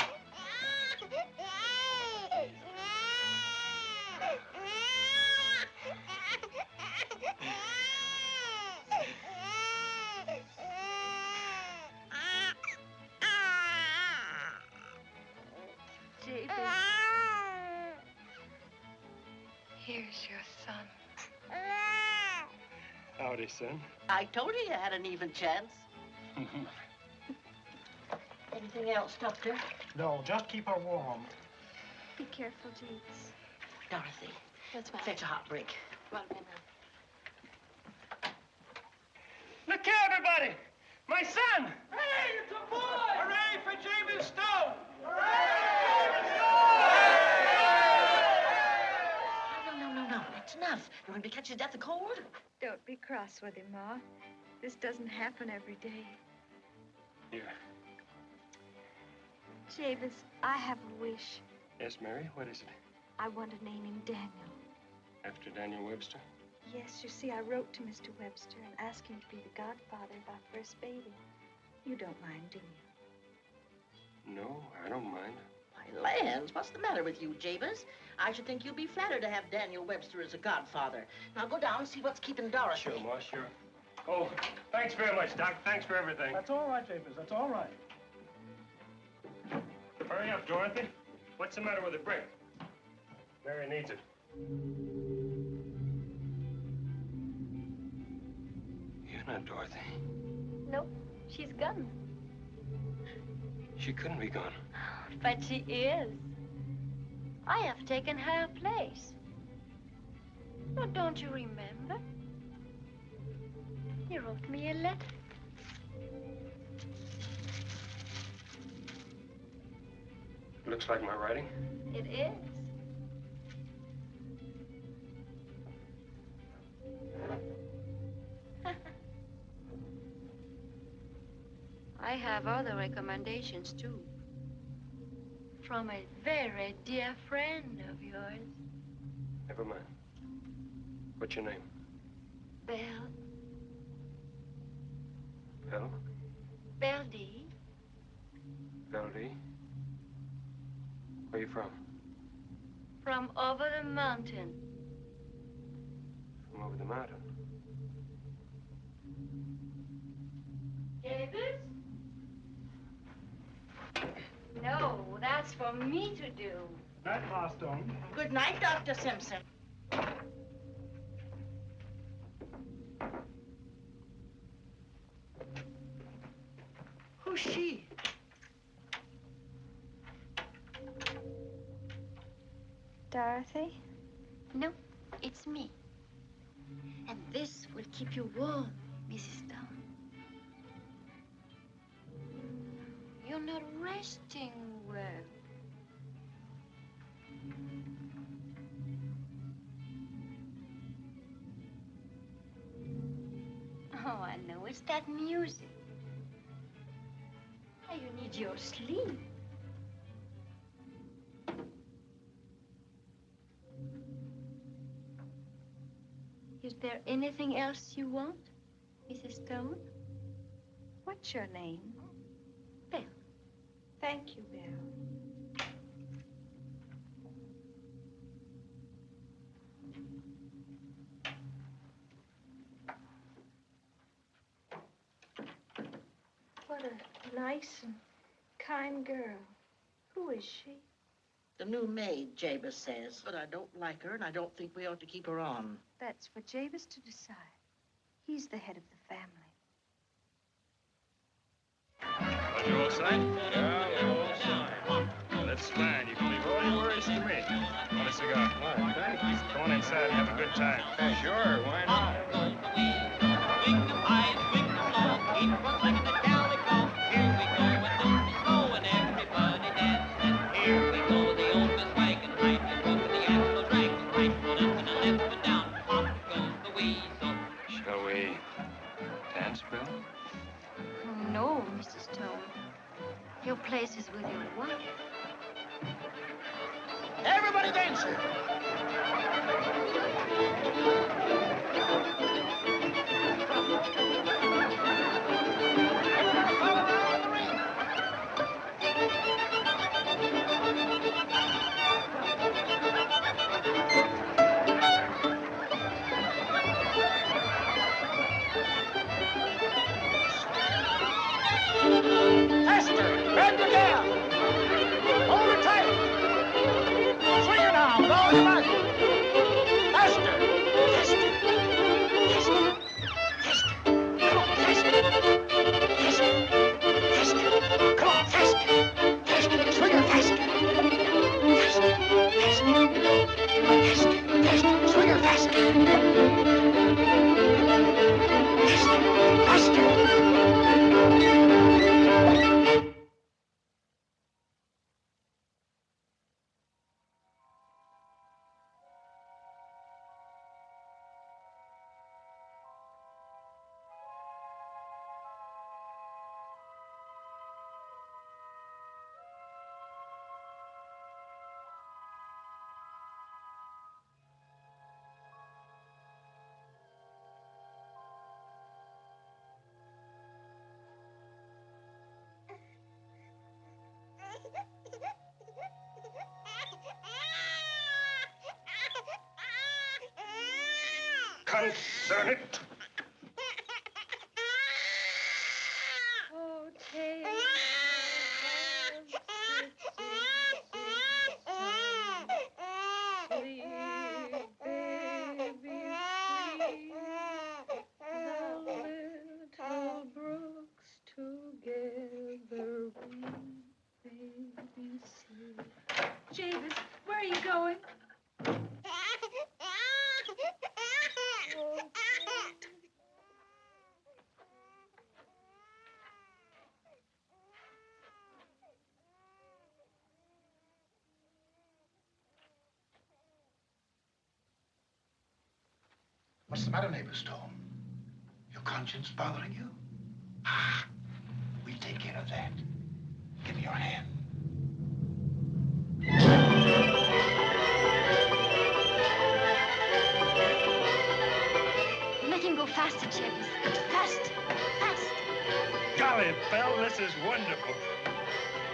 Here's your son. Howdy, son. I told you had an even chance. Anything else, Doctor? No, just keep her warm. Be careful, Jeeves. Dorothy. That's fine. Fetch a hot break. Right away now. Look here, everybody! My son! Hey, it's a boy! Hooray for Jabez Stone! No. That's enough. You want to catch his death of cold? Don't be cross with him, Ma. This doesn't happen every day. Here. Jabez, I have a wish. Yes, Mary, what is it? I want to name him Daniel. After Daniel Webster? Yes, you see, I wrote to Mr. Webster and asked him to be the godfather of our first baby. You don't mind, do you? No, I don't mind. My lands, what's the matter with you, Jabez? I should think you'd be flattered to have Daniel Webster as a godfather. Now go down and see what's keeping Dorothy. Sure, Ma, sure. Oh, thanks very much, Doc. Thanks for everything. That's all right, Jabez. That's all right. Hurry up, Dorothy. What's the matter with the brick? Mary needs it. You're not Dorothy. Nope, she's gone. She couldn't be gone. But she is. I have taken her place. But don't you remember? You wrote me a letter. Looks like my writing. It is. I have other recommendations, too. From a very dear friend of yours. Never mind. What's your name? Belle. Belle? Belle D. Belle D. Where you from? From over the mountain. From over the mountain. Jabez? No, that's for me to do. Night, Ma Stone. Good night, Dr. Simpson. Who's she? Dorothy? No, it's me. And this will keep you warm, Mrs. Stone. You're not resting well. Oh, I know. It's that music. Oh, you need your sleep. Is there anything else you want, Mrs. Stone? What's your name? Belle. Thank you, Belle. What a nice and kind girl. Who is she? The new maid, Jabez says. But I don't like her, and I don't think we ought to keep her on. That's for Jabez to decide. He's the head of the family. Are you all set? Yeah, we're all set. That's fine. You can leave all your worries to me. Want a cigar? Why, thank you. Come on inside and have a good time. Sure, why not? Shall we dance, Bill? No, Mrs. Stone. Your place is with your wife. Everybody dancing! Esther, bend her down. Hold her tight. Swing her now with all your might. Esther. Esther. Esther. Esther. Come on, Esther. Esther. Esther. Come on, Esther. Esther. Swing her, Esther. Esther. Esther. Esther. Esther. Swing her, Esther. Esther. Esther. concern it. Oh, tales sleep, baby, sleep. The little brooks together weep, baby, sleep. Javis, where are you going? What's the matter, neighbor Stone? Your conscience bothering you? Ah, we'll take care of that. Give me your hand. Make him go faster, James. Fast, fast. Golly, pal, this is wonderful.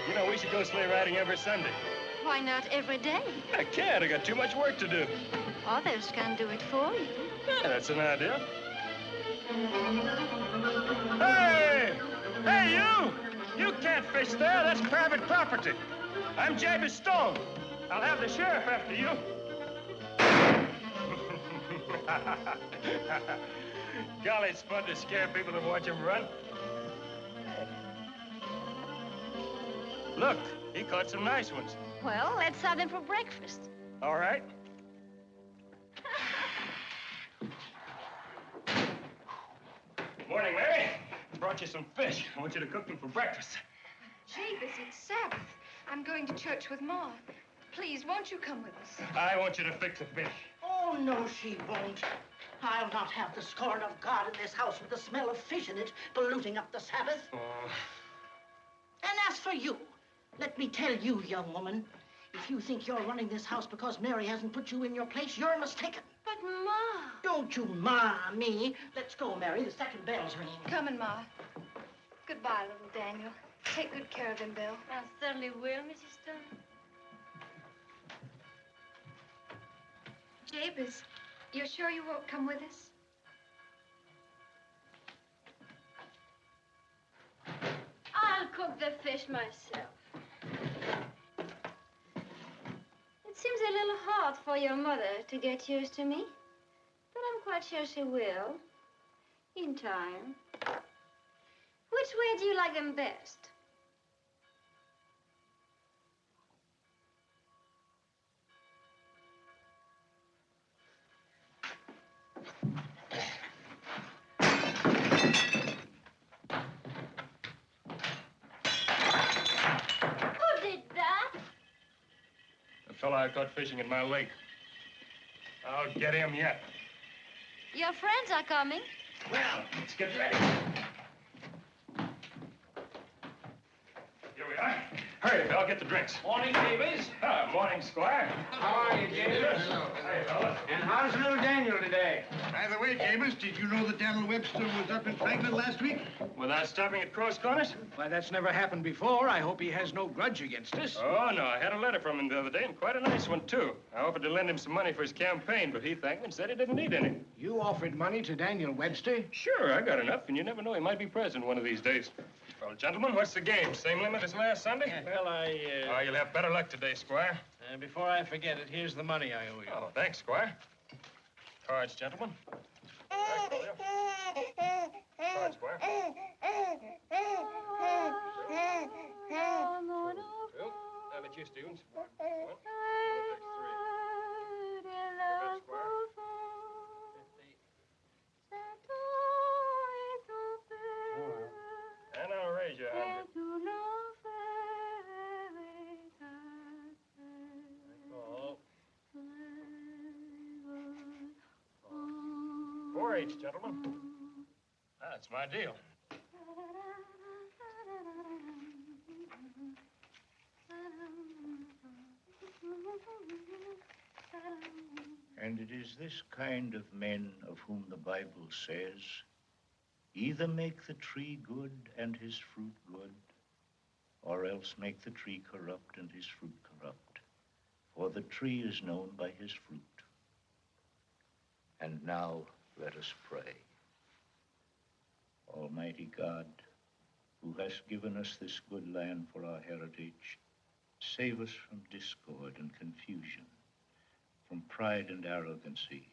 You know, we should go sleigh riding every Sunday. Why not every day? I can't. I got too much work to do. Others can do it for you. Yeah, that's an idea. Hey! Hey, you! You can't fish there. That's private property. I'm Javis Stone. I'll have the sheriff after you. Golly, it's fun to scare people and watch them run. Look, he caught some nice ones. Well, let's have them for breakfast. All right. Morning, Mary. Brought you some fish. I want you to cook them for breakfast. Javis, it's Sabbath. I'm going to church with Ma. Please, won't you come with us? I want you to fix the fish. Oh, no, she won't. I'll not have the scorn of God in this house with the smell of fish in it polluting up the Sabbath. Oh. And as for you, let me tell you, young woman, if you think you're running this house because Mary hasn't put you in your place, you're mistaken. But, Ma... Don't you ma me. Let's go, Mary. The second bell's ringing. Coming, Ma. Goodbye, little Daniel. Take good care of him, Bill. I certainly will, Mrs. Stone. Jabez, you're sure you won't come with us? I'll cook the fish myself. It seems a little hard for your mother to get used to me, but I'm quite sure she will, in time. Which way do you like them best? Who did that? The fellow I caught fishing in my lake. I'll get him yet. Your friends are coming. Well, let's get ready. Here we are. Hurry, Bill, get the drinks. Morning, Davies. Morning, Squire. How are you, James? Hey, fellas. And how's little Daniel today? By the way, James, did you know that Daniel Webster was up in Franklin last week? Without stopping at Cross Corners? Why, that's never happened before. I hope he has no grudge against us. Oh, no. I had a letter from him the other day, and quite a nice one, too. I offered to lend him some money for his campaign, but he thanked me and said he didn't need any. You offered money to Daniel Webster? Sure, I got enough, and you never know. He might be president one of these days. Well, gentlemen, what's the game? Same limit as last Sunday? Well, Oh, you'll have better luck today, Squire. Before I forget it, here's the money I owe you. Oh, thanks, Squire. Cards, gentlemen. Cards, Squire. Bill, have it you, Stevens. One. Takes three. Here, Squire. 50. And I'll raise you 100. Four each, gentlemen. That's my deal. And it is this kind of men of whom the Bible says, either make the tree good and his fruit good, or else make the tree corrupt and his fruit corrupt. For the tree is known by his fruit. And now Let us pray. Almighty God, who hast given us this good land for our heritage, save us from discord and confusion, from pride and arrogancy,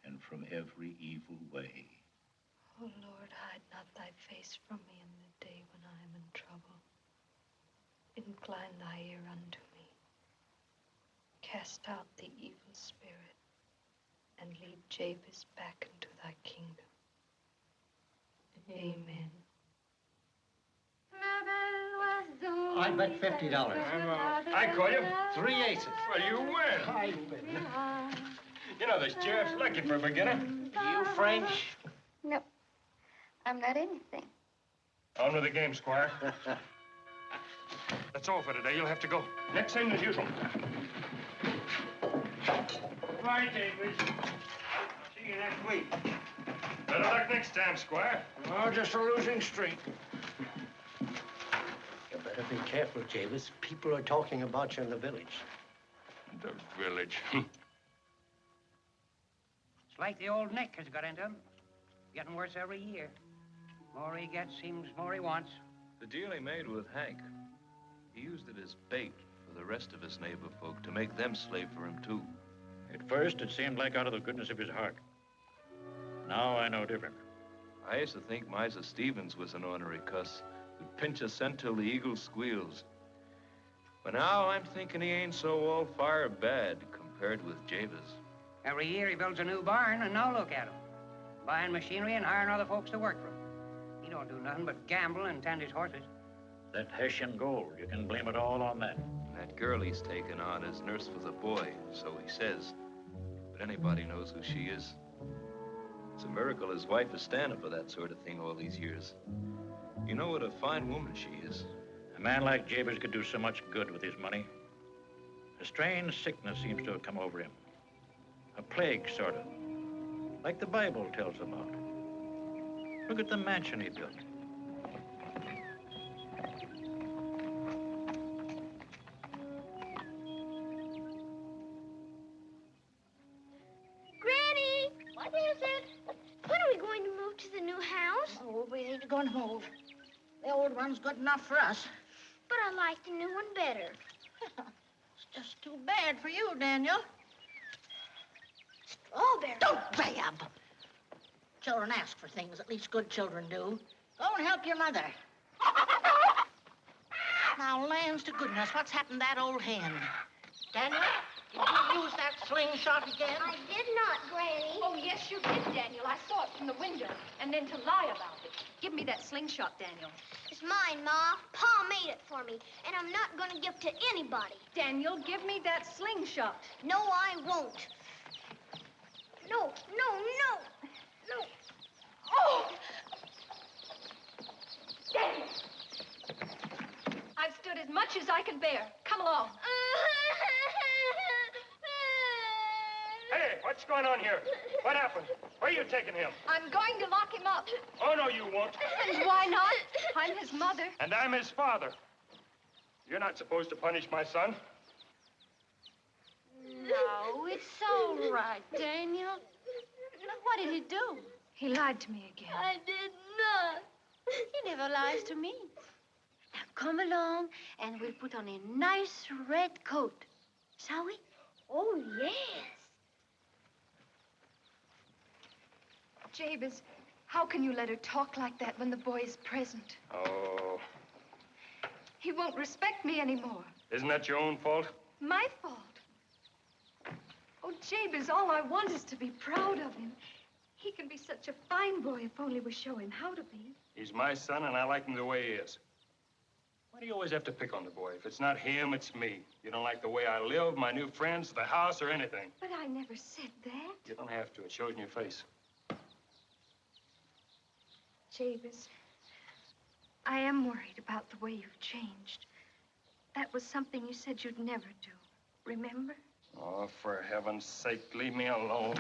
and from every evil way. O Lord, hide not thy face from me in the day when I am in trouble. Incline thy ear unto me. Cast out the evil spirit, and lead Jabez back into thy kingdom. Amen. I bet $50. I call you. 3 aces. Well, you win. I win. You know, this sheriff's lucky for a beginner. You French? No, I'm not anything. On with the game, Squire. That's all for today. You'll have to go. Next thing as usual. Bye, David. See you next week. Better luck next time, Squire. Oh, just a losing streak. You better be careful, Jabez. People are talking about you in the village. The village. It's like the old Nick has got into him. Getting worse every year. More he gets, seems more he wants. The deal he made with Hank, he used it as bait for the rest of his neighbor folk to make them slave for him, too. At first, it seemed like out of the goodness of his heart. Now I know different. I used to think Miser Stevens was an ornery cuss who'd pinch a cent till the eagle squeals. But now I'm thinking he ain't so all fire bad compared with Jabez. Every year he builds a new barn, and now look at him. Buying machinery and hiring other folks to work for him. He don't do nothing but gamble and tend his horses. That Hessian gold, you can blame it all on that. That girl he's taken on is nurse for the boy, so he says. But anybody knows who she is. It's a miracle his wife is standing for that sort of thing all these years. You know what a fine woman she is. A man like Jabez could do so much good with his money. A strange sickness seems to have come over him. A plague, sort of. Like the Bible tells about. Look at the mansion he built. Granny! What is it? When are we going to move to the new house? Oh, we ain't going to move. The old one's good enough for us. But I like the new one better. It's just too bad for you, Daniel. Strawberry. Don't grab! Children ask for things, at least good children do. Go and help your mother. Now, lands to goodness, what's happened to that old hen? Daniel, did you use that slingshot again? I did not, Granny. Oh, yes, you did, Daniel. I saw it from the window. And then to lie about it. Give me that slingshot, Daniel. It's mine, Ma. Pa made it for me, and I'm not going to give it to anybody. Daniel, give me that slingshot. No, I won't. No, no, no, no. Oh! Daniel! I've stood as much as I can bear. Come along. Hey, what's going on here? What happened? Where are you taking him? I'm going to lock him up. Oh, no, you won't. And why not? I'm his mother. And I'm his father. You're not supposed to punish my son. No, it's all right, Daniel. What did he do? He lied to me again. I did not. He never lies to me. Now come along, and we'll put on a nice red coat. Shall we? Oh, yes. Jabez, how can you let her talk like that when the boy is present? Oh, He won't respect me anymore. isn't that your own fault? My fault. Oh, Jabez, all I want is to be proud of him. He can be such a fine boy if only we show him how to be. He's my son, and I like him the way he is. Why do you always have to pick on the boy? If it's not him, it's me. You don't like the way I live, my new friends, the house, or anything. But I never said that. You don't have to. It shows in your face. Jabez, I am worried about the way you've changed. That was something you said you'd never do. Remember? Oh, for heaven's sake, leave me alone.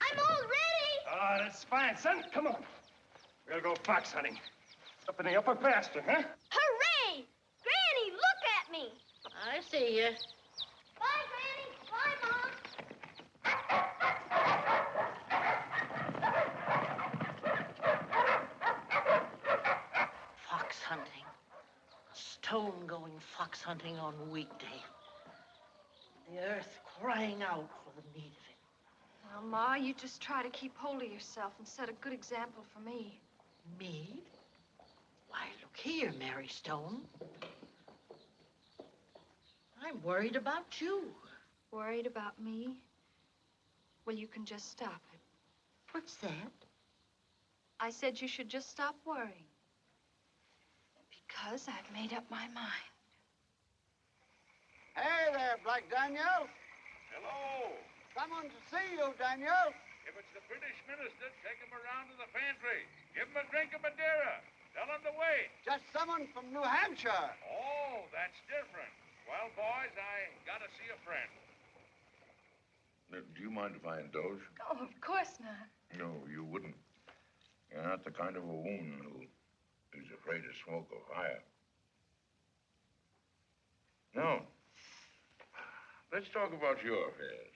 I'm all ready. Oh, that's fine, son. Come on. We'll go fox hunting. Up in the upper pasture, huh? Hooray! Granny, look at me. I see you. Bye, Granny. Bye, Mom. Stone going fox hunting on weekday. The earth crying out for the need of it. Now, Ma, you just try to keep hold of yourself and set a good example for me. Me? Why, look here, Mary Stone. I'm worried about you. Worried about me? Well, you can just stop it. What's that? I said you should just stop worrying. Because I've made up my mind. Hey there, Black Daniel. Hello. Someone to see you, Daniel. If it's the British minister, take him around to the pantry. Give him a drink of Madeira. Tell him to wait. Just someone from New Hampshire. Oh, that's different. Well, boys, I gotta see a friend. Do you mind if I indulge? Oh, of course not. No, you wouldn't. You're not the kind of a woman who is afraid of smoke or fire. No. Let's talk about your affairs.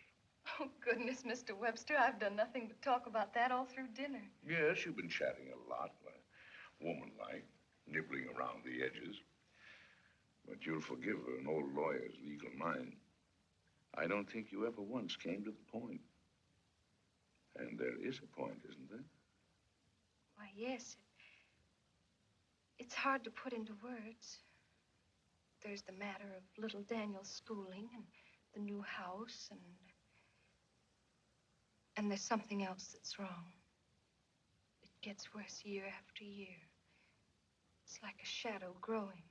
Oh, goodness, Mr. Webster, I've done nothing but talk about that all through dinner. Yes, you've been chatting a lot, woman-like, nibbling around the edges. But you'll forgive an old lawyer's legal mind. I don't think you ever once came to the point. And there is a point, isn't there? Why, yes. It's hard to put into words. There's the matter of little Daniel's schooling and the new house and there's something else that's wrong. It gets worse year after year. It's like a shadow growing.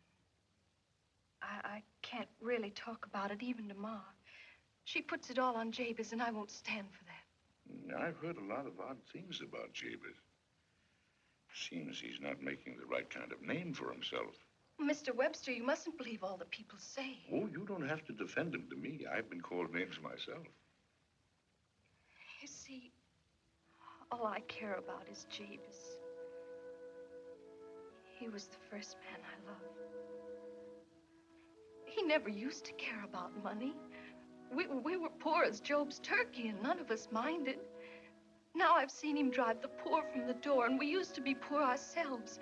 I can't really talk about it even to Ma. She puts it all on Jabez, and I won't stand for that. I've heard a lot of odd things about Jabez. Seems he's not making the right kind of name for himself. Mr. Webster, you mustn't believe all the people say. Oh, you don't have to defend him to me. I've been called names myself. You see, all I care about is Jabez. He was the first man I loved. He never used to care about money. We were poor as Job's turkey, and none of us minded. Now I've seen him drive the poor from the door, and we used to be poor ourselves.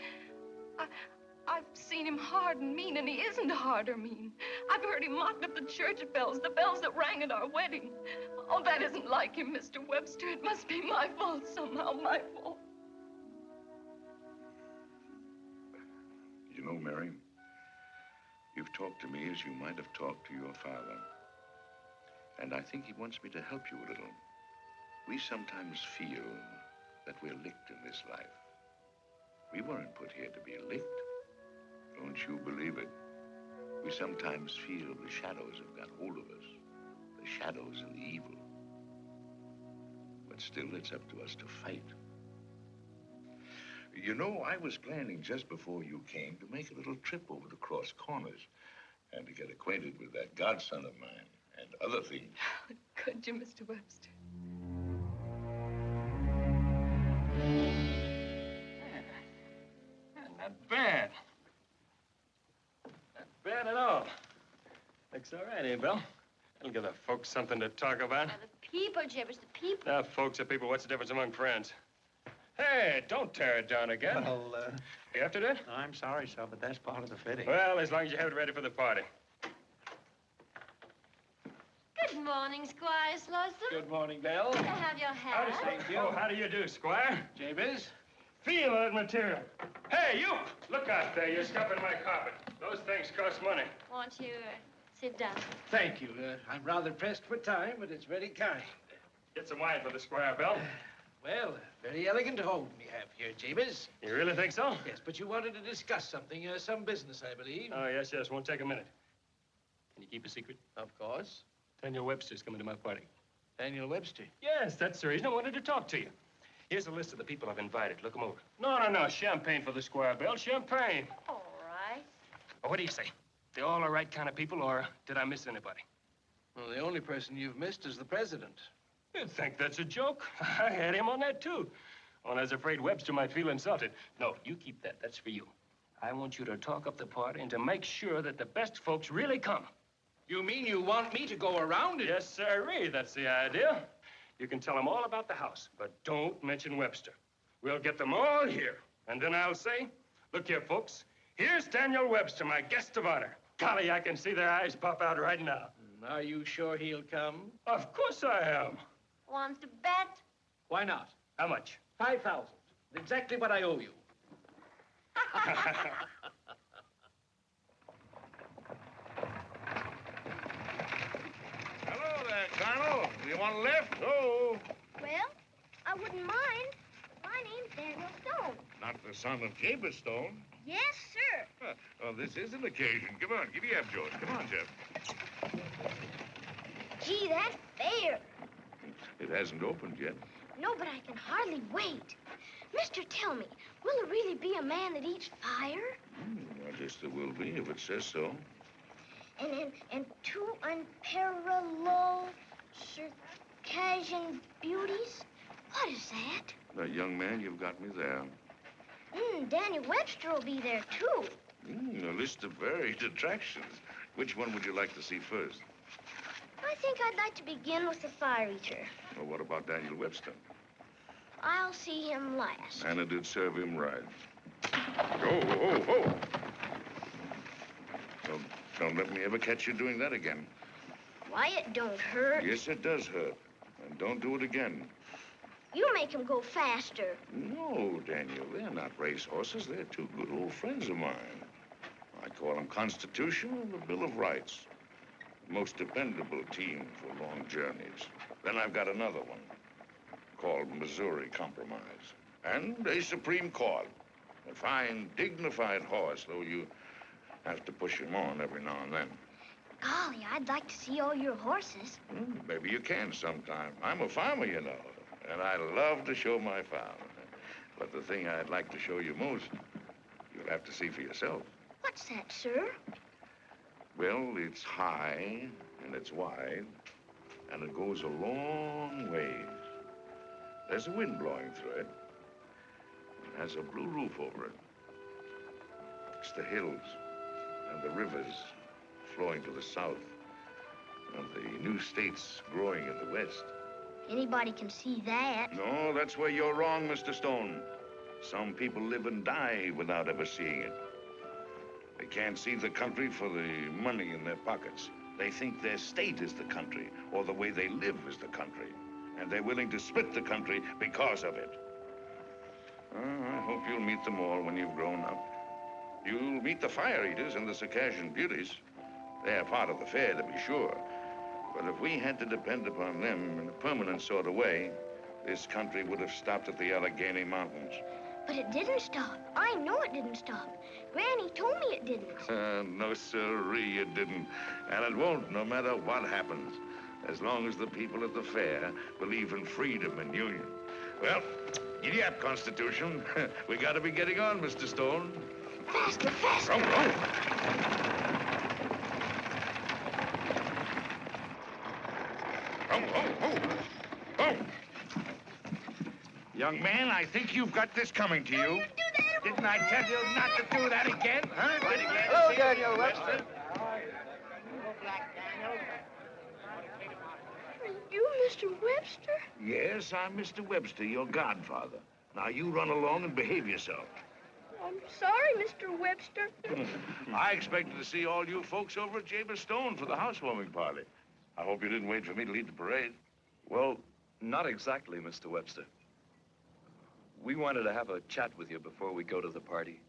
I've seen him hard and mean, and he isn't hard or mean. I've heard him mocked at the church bells, the bells that rang at our wedding. Oh, that isn't like him, Mr. Webster. It must be my fault somehow, my fault. You know, Mary, you've talked to me as you might have talked to your father. And I think he wants me to help you a little. We sometimes feel that we're licked in this life. We weren't put here to be licked. Don't you believe it? We sometimes feel the shadows have got hold of us. The shadows and the evil. But still, it's up to us to fight. You know, I was planning just before you came to make a little trip over the Cross Corners and to get acquainted with that godson of mine and other things. Could you, Mr. Webster? Not bad. Not bad at all. Looks all right, eh, Bill? That'll give the folks something to talk about. Now, the people, Jabez, the people. Now, folks are people. What's the difference among friends? Hey, don't tear it down again. Well, You after that? I'm sorry, sir, but that's part of the fitting. Well, as long as you have it ready for the party. Good morning, Squire Slauson. Good morning, Belle. Can I have your hat? Thank you. Oh, how do you do, Squire? Jabez? Feel that material. Hey, you! Look out there. You're scuffing my carpet. Those things cost money. Won't you sit down? Thank you. I'm rather pressed for time, but it's very kind. Get some wine for the Squire, Bill. Well, very elegant home we have here, Jabez. You really think so? Yes, but you wanted to discuss something, some business, I believe. Oh, yes. Won't take a minute. Can you keep a secret? Of course. Daniel Webster's coming to my party. Daniel Webster? Yes, that's the reason I wanted to talk to you. Here's a list of the people I've invited. Look them over. No. Champagne for the Squire, Bill. Champagne. All right. Well, what do you say? They all the right kind of people, or did I miss anybody? Well, the only person you've missed is the president. You think that's a joke? I had him on that, too. Well, I was afraid Webster might feel insulted. No, you keep that. That's for you. I want you to talk up the party and to make sure that the best folks really come. You mean you want me to go around and... Yes, sirree. That's the idea. You can tell them all about the house, but don't mention Webster. We'll get them all here. And then I'll say, look here, folks, Here's Daniel Webster, my guest of honor. Golly, I can see their eyes pop out right now. Are you sure he'll come? Of course I am. Want to bet? Why not? How much? 5,000. Exactly what I owe you. Hello there, Colonel. You want a lift? Oh. Well, I wouldn't mind. My name's Daniel Stone. Not the son of Jabez Stone. Yes, sir. Huh. Well, this is an occasion. Come on, give me up, George. Come on, Jeff. Gee, that's fair. It hasn't opened yet. No, but I can hardly wait. Mister, tell me, will there really be a man that eats fire? I guess there will be if it says so. And two unparalleled Circassian beauties? What is that? Now, young man, you've got me there. Daniel Webster will be there, too. A list of varied attractions. Which one would you like to see first? I think I'd like to begin with the fire eater. Well, what about Daniel Webster? I'll see him last. And it did serve him right. Oh. Don't let me ever catch you doing that again. Why, it don't hurt. Yes, it does hurt. And don't do it again. You make him go faster. No, Daniel, they're not racehorses. They're two good old friends of mine. I call them Constitution and the Bill of Rights. Most dependable team for long journeys. Then I've got another one called Missouri Compromise. And a Supreme Court. A fine, dignified horse, though you have to push him on every now and then. Golly, I'd like to see all your horses. Maybe you can sometime. I'm a farmer, you know, and I love to show my farm. But the thing I'd like to show you most, you'll have to see for yourself. What's that, sir? Well, it's high, and it's wide, and it goes a long way. There's a wind blowing through it. It has a blue roof over it. It's the hills and the rivers flowing to the south, and the new states growing in the west. Anybody can see that. No, that's where you're wrong, Mr. Stone. Some people live and die without ever seeing it. They can't see the country for the money in their pockets. They think their state is the country, or the way they live is the country. And they're willing to split the country because of it. I hope you'll meet them all when you've grown up. You'll meet the fire eaters and the Circassian beauties. They're part of the fair, to be sure. But if we had to depend upon them in a permanent sort of way, this country would have stopped at the Allegheny Mountains. But it didn't stop. I know it didn't stop. Granny told me it didn't. No, sirree, it didn't. And it won't, no matter what happens, as long as the people at the fair believe in freedom and union. Well, giddy up, Constitution. We gotta be getting on, Mr. Stone. Faster, faster. Oh. Young man, I think you've got this coming to you. Didn't I tell you not to do that again, huh? Hello, Daniel Webster. Are you Mr. Webster? Yes, I'm Mr. Webster, your godfather. Now, you run along and behave yourself. I'm sorry, Mr. Webster. I expected to see all you folks over at Jabez Stone for the housewarming party. I hope you didn't wait for me to lead the parade. Well, not exactly, Mr. Webster. We wanted to have a chat with you before we go to the party.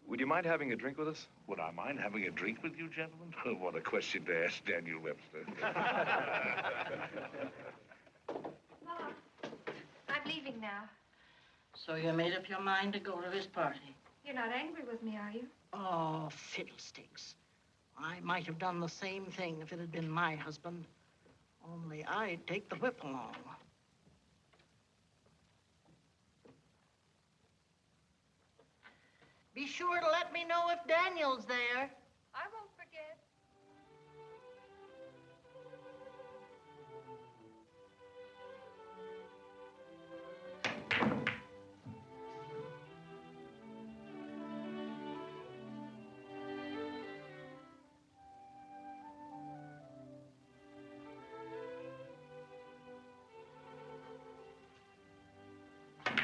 Would you mind having a drink with us? Would I mind having a drink with you, gentlemen? What a question to ask Daniel Webster. Mom, I'm leaving now. So you made up your mind to go to his party? You're not angry with me, are you? Oh, fiddlesticks. I might have done the same thing if it had been my husband. Only I'd take the whip along. Be sure to let me know if Daniel's there. I won't forget.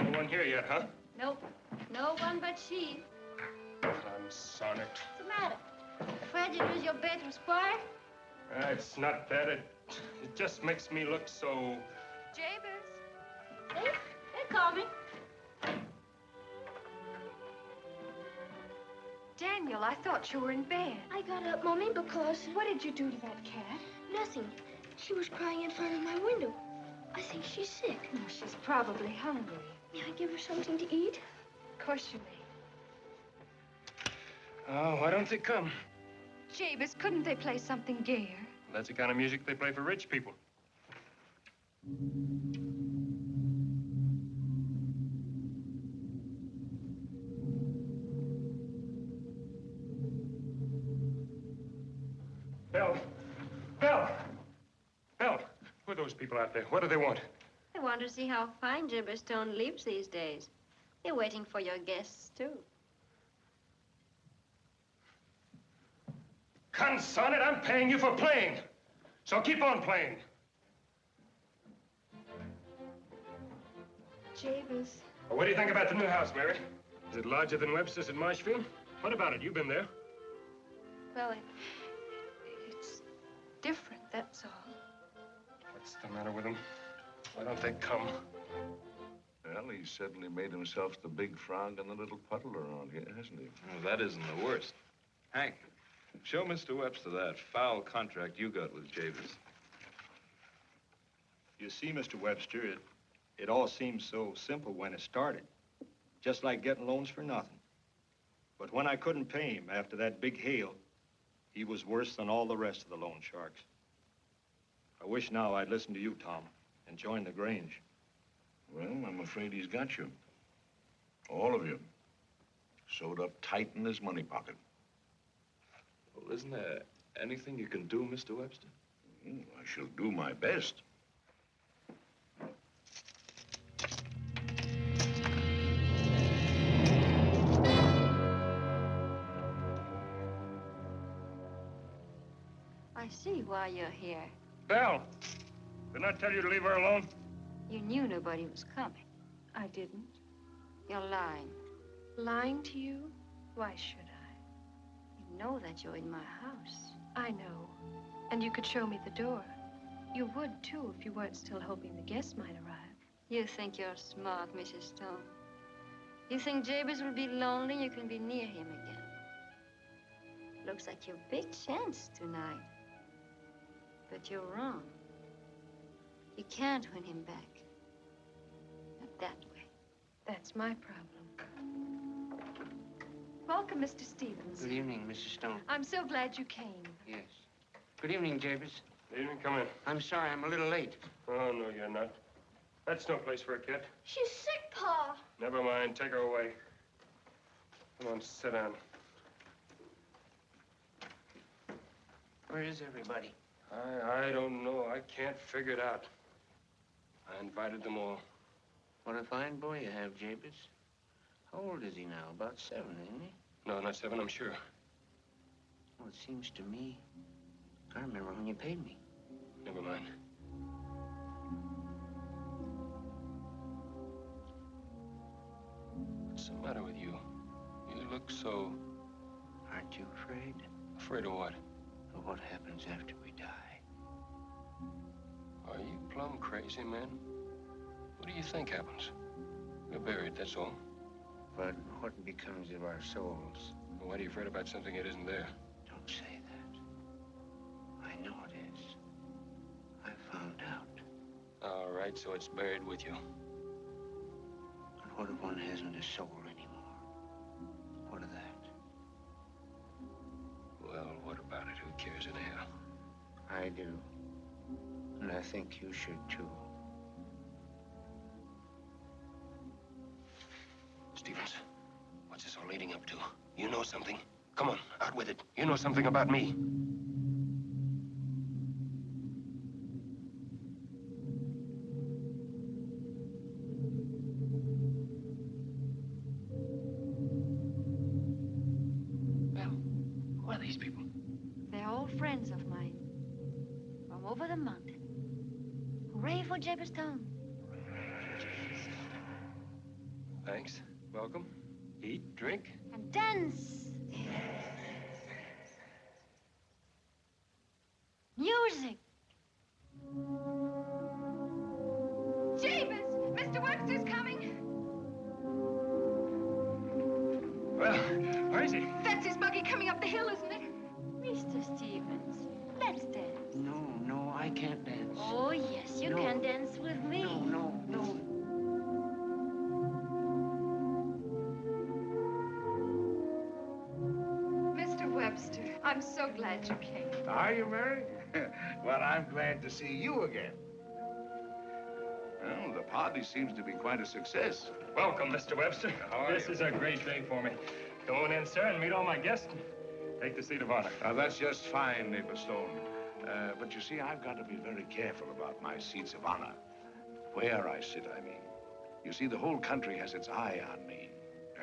No one here yet, huh? Nope. No one but she. Consarn it. What's the matter? Afraid you lose your bet with Squire? It's not that. It just makes me look so... Jabez. Hey, they call me. Daniel, I thought you were in bed. I got up, Mommy, because... What did you do to that cat? Nothing. She was crying in front of my window. I think she's sick. Oh, she's probably hungry. May I give her something to eat? Of course you may. Oh, why don't they come? Jabez, couldn't they play something gayer? That's the kind of music they play for rich people. Belle! Belle! Belle! Who are those people out there? What do they want? I want to see how fine Jabez Stone lives these days. They're waiting for your guests, too. Conson it, I'm paying you for playing. So keep on playing. Jabez. Well, what do you think about the new house, Mary? Is it larger than Webster's at Marshfield? What about it? You've been there. Well, it's different, that's all. What's the matter with them? Why don't they come? Well, he's certainly made himself the big frog in the little puddle around here, hasn't he? Well, that isn't the worst. Hank, show Mr. Webster that foul contract you got with Jabez. You see, Mr. Webster, it all seemed so simple when it started. Just like getting loans for nothing. But when I couldn't pay him after that big hail, he was worse than all the rest of the loan sharks. I wish now I'd listened to you, Tom, and joined the Grange. Well, I'm afraid he's got you. All of you. Sewed up tight in his money pocket. Well, isn't there anything you can do, Mr. Webster? I shall do my best. I see why you're here. Belle! Didn't I tell you to leave her alone? You knew nobody was coming. I didn't. You're lying. Lying to you? Why should I? You know that you're in my house. I know. And you could show me the door. You would, too, if you weren't still hoping the guests might arrive. You think you're smart, Mrs. Stone. You think Jabez will be lonely, you can be near him again. Looks like your big chance tonight. But you're wrong. You can't win him back. Not that way. That's my problem. Welcome, Mr. Stevens. Good evening, Mrs. Stone. I'm so glad you came. Yes. Good evening, Jabez. Good evening, come in. I'm sorry, I'm a little late. Oh, no, you're not. That's no place for a cat. She's sick, Pa. Never mind, take her away. Come on, sit down. Where is everybody? I don't know. I can't figure it out. I invited them all. What a fine boy you have, Jabez. How old is he now? About 7, isn't he? No, not 7, I'm sure. Well, it seems to me, I remember when you paid me. Never mind. What's the matter with you? You look so... Aren't you afraid? Afraid of what? Of what happens after we die. Are you plumb crazy, man? What do you think happens? We're buried, that's all. But what becomes of our souls? Well, why are you afraid about something that isn't there? Don't say that. I know it is. I found out. All right, so it's buried with you. And what if one hasn't a soul anymore? What of that? Well, what about it? Who cares anyhow? I do. And I think you should, too. Stevens, what's this all leading up to? You know something. Come on, out with it. You know something about me. Well, who are these people? They're all friends of mine. From over the mountain. Hooray for Jabez Stone. Thanks. Welcome. Eat, drink. And dance. There. Music. Jabez! Mr. Webster's coming. Well, where is he? That's his buggy coming up the hill, isn't it? Mr. Stevens, let's dance. No, I can't dance. Oh, yes, you can dance with me. No. Mr. Webster, I'm so glad you came. Are you, Mary? Well, I'm glad to see you again. Well, the party seems to be quite a success. Welcome, Mr. Webster. How are This you? is a great day for me. Go on in, sir, and meet all my guests. Take the seat of honor. That's just fine, neighbor Stone. But you see, I've got to be very careful about my seats of honor. Where I sit, I mean. You see, the whole country has its eye on me.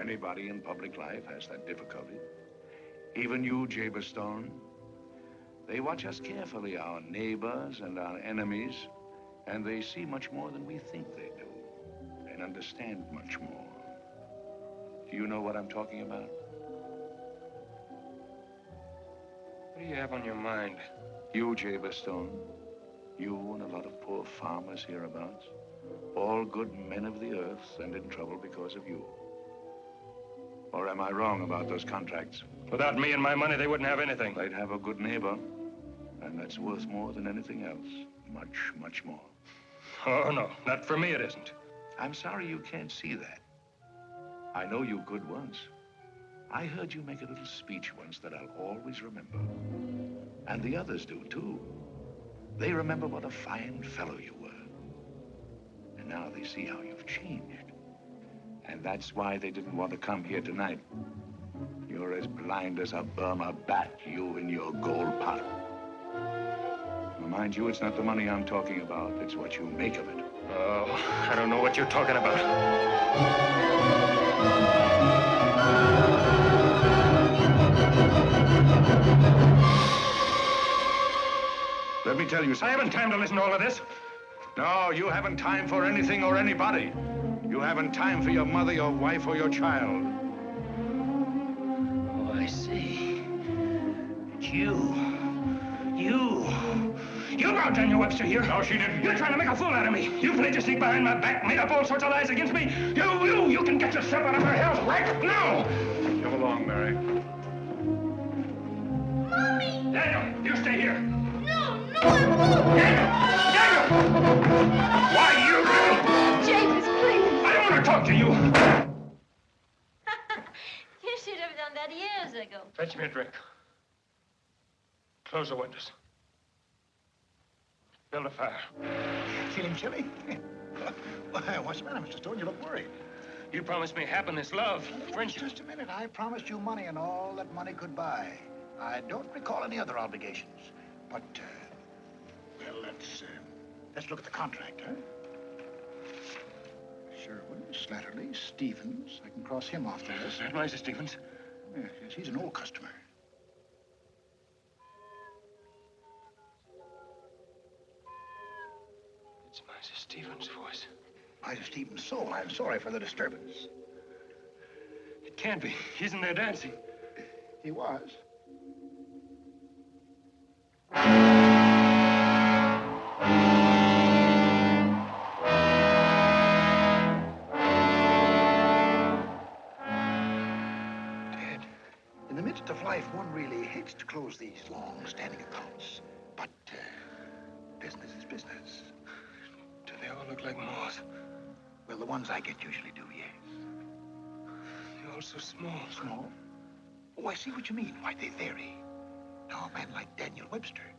Anybody in public life has that difficulty. Even you, Jabez Stone. They watch us carefully, our neighbors and our enemies, and they see much more than we think they do, and understand much more. Do you know what I'm talking about? What do you have on your mind? You, Jabez Stone. You and a lot of poor farmers hereabouts. All good men of the earth and in trouble because of you. Or am I wrong about those contracts? Without me and my money, they wouldn't have anything. They'd have a good neighbor, and that's worth more than anything else. Much, much more. Oh, no, not for me it isn't. I'm sorry you can't see that. I know you good once. I heard you make a little speech once that I'll always remember. And the others do, too. They remember what a fine fellow you were. And now they see how you've changed. And that's why they didn't want to come here tonight. You're as blind as a Burma bat, you and your gold pot. Well, mind you, it's not the money I'm talking about. It's what you make of it. Oh, I don't know what you're talking about. Let me tell you something. I haven't time to listen to all of this. No, you haven't time for anything or anybody. You haven't time for your mother, your wife, or your child. Oh, I see. It's you. You brought Daniel Webster here. No, she didn't. You're trying to make a fool out of me. You played your sneak behind my back, made up all sorts of lies against me. You can get yourself out of her hell right now. Come along, Mary. Mommy! Daniel, you stay here. No, I won't! Daniel! Why, you... Jabez, please! I don't want to talk to you. You should have done that years ago. Fetch me a drink. Close the windows. Build a fire. Feeling chilly? Why, what's the matter, Mr. Stone? You look worried. You promised me happiness, love, friendship. Just a minute. I promised you money and all that money could buy. I don't recall any other obligations. But, well, let's look at the contract, huh? Sherwood, Slatterly, Stevens. I can cross him off the list. Mr. Stevens. Yes, he's an old customer. It's Mr. Stevens' voice. Mr. Stevens' soul. I'm sorry for the disturbance. It can't be. He's in there dancing. He was. Ted, in the midst of life, one really hates to close these long-standing accounts. But business is business. Do they all look like moths? Well, the ones I get usually do, yes. They're all so small. Small? Oh, I see what you mean. Why, they vary. Now, a man like Daniel Webster,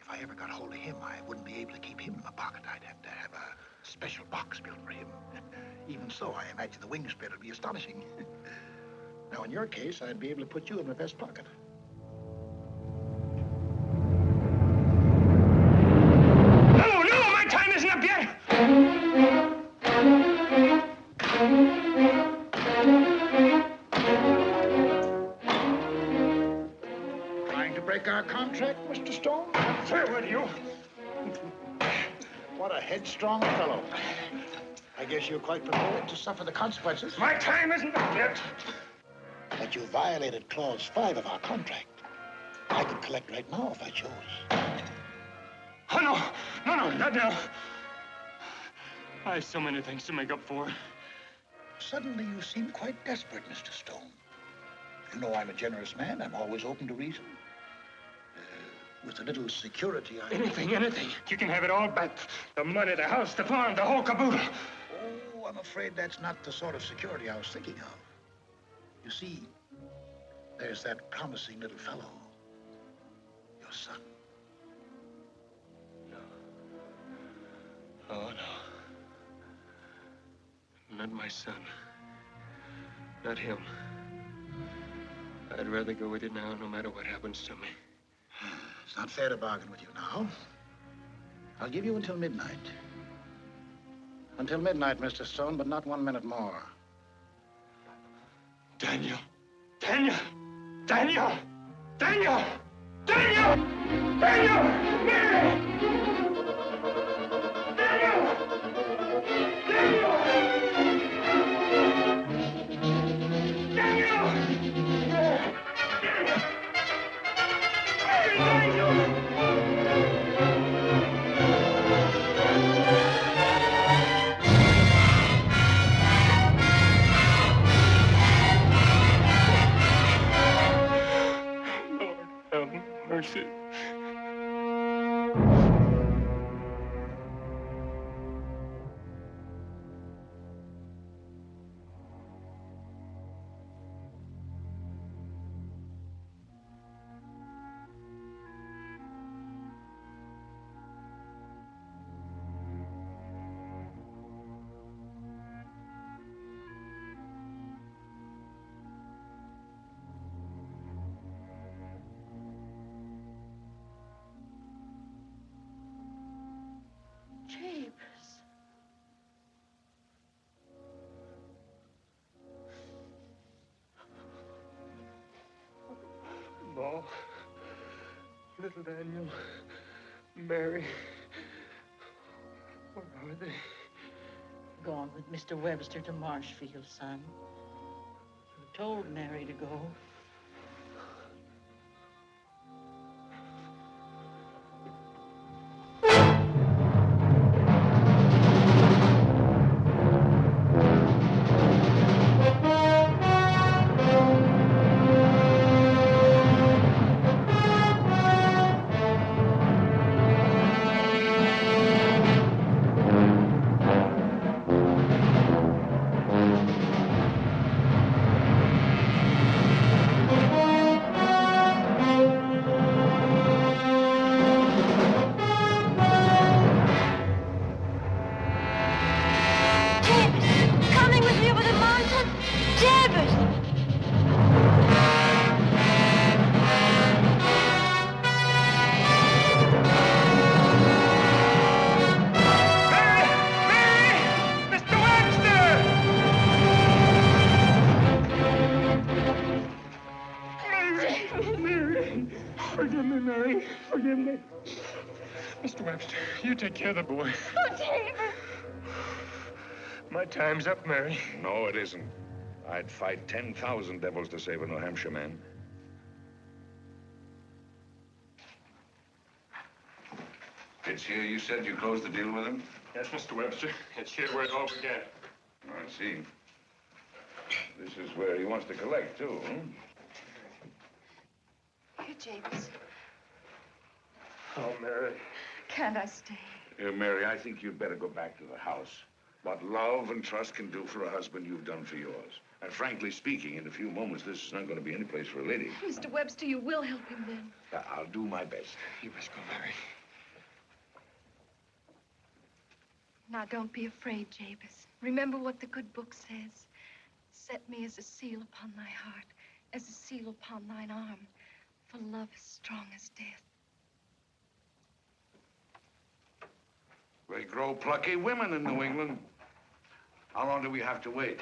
if I ever got hold of him, I wouldn't be able to keep him in my pocket. I'd have to have a special box built for him. Even so, I imagine the wingspread would be astonishing. Now, in your case, I'd be able to put you in my vest pocket. No, my time isn't up yet. Trying to break our contract, Mr. Stone? Forward, you. What a headstrong fellow. I guess you're quite prepared to suffer the consequences. My time isn't up yet. But you violated Clause 5 of our contract. I could collect right now if I chose. Oh, no. No, not now. I have so many things to make up for. Suddenly you seem quite desperate, Mr. Stone. You know I'm a generous man. I'm always open to reason. With a little security, Anything. You can have it all back. The money, the house, the farm, the whole caboodle. Oh, I'm afraid that's not the sort of security I was thinking of. You see, there's that promising little fellow, your son. Oh, no. Not my son. Not him. I'd rather go with you now, no matter what happens to me. It's not fair to bargain with you now. I'll give you until midnight. Until midnight, Mr. Stone, but not 1 minute more. Daniel! Daniel! Daniel! Daniel! Daniel! Daniel! Mary! Daniel! Daniel! Lord, have mercy. Jeepers. Ma, little Daniel, Mary, where are they? Gone with Mr. Webster to Marshfield, son. You told Mary to go. Coming with me over the mountain? Jabez! Mr. Webster! Mary! Forgive me, Mary. Forgive me. Mr. Webster, you take care of the boy. Oh, David! My time's up, Mary. No, it isn't. I'd fight 10,000 devils to save a New Hampshire man. It's here you said you closed the deal with him? Yes, Mr. Webster. It's here where it all began. I see. This is where he wants to collect, too, Here, James. Oh, Mary. Can't I stay? Mary, I think you'd better go back to the house. What love and trust can do for a husband, you've done for yours. And frankly speaking, in a few moments, this is not going to be any place for a lady. Mr. Webster, you will help him then. I'll do my best. You must go, Mary. Now, don't be afraid, Jabez. Remember what the good book says. Set me as a seal upon thy heart, as a seal upon thine arm, for love is strong as death. They grow plucky women in New England. How long do we have to wait?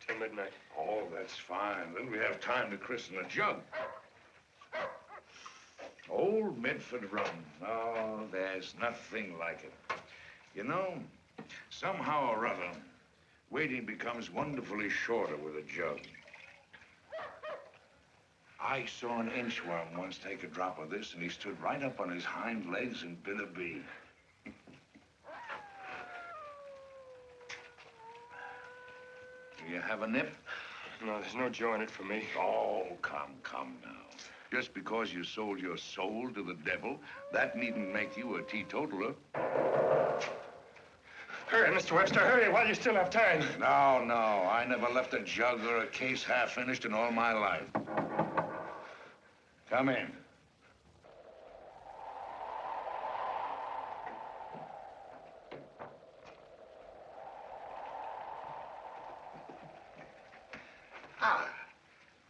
Till midnight. Oh, that's fine. Then we have time to christen a jug. Old Medford rum. Oh, there's nothing like it. You know, somehow or other, waiting becomes wonderfully shorter with a jug. I saw an inchworm once take a drop of this, and he stood right up on his hind legs and bit a bee. Do you have a nip? No, there's no joy in it for me. Oh, come now. Just because you sold your soul to the devil, that needn't make you a teetotaler. Hurry, Mr. Webster, hurry while you still have time. No, I never left a jug or a case half finished in all my life. Come in. Ah,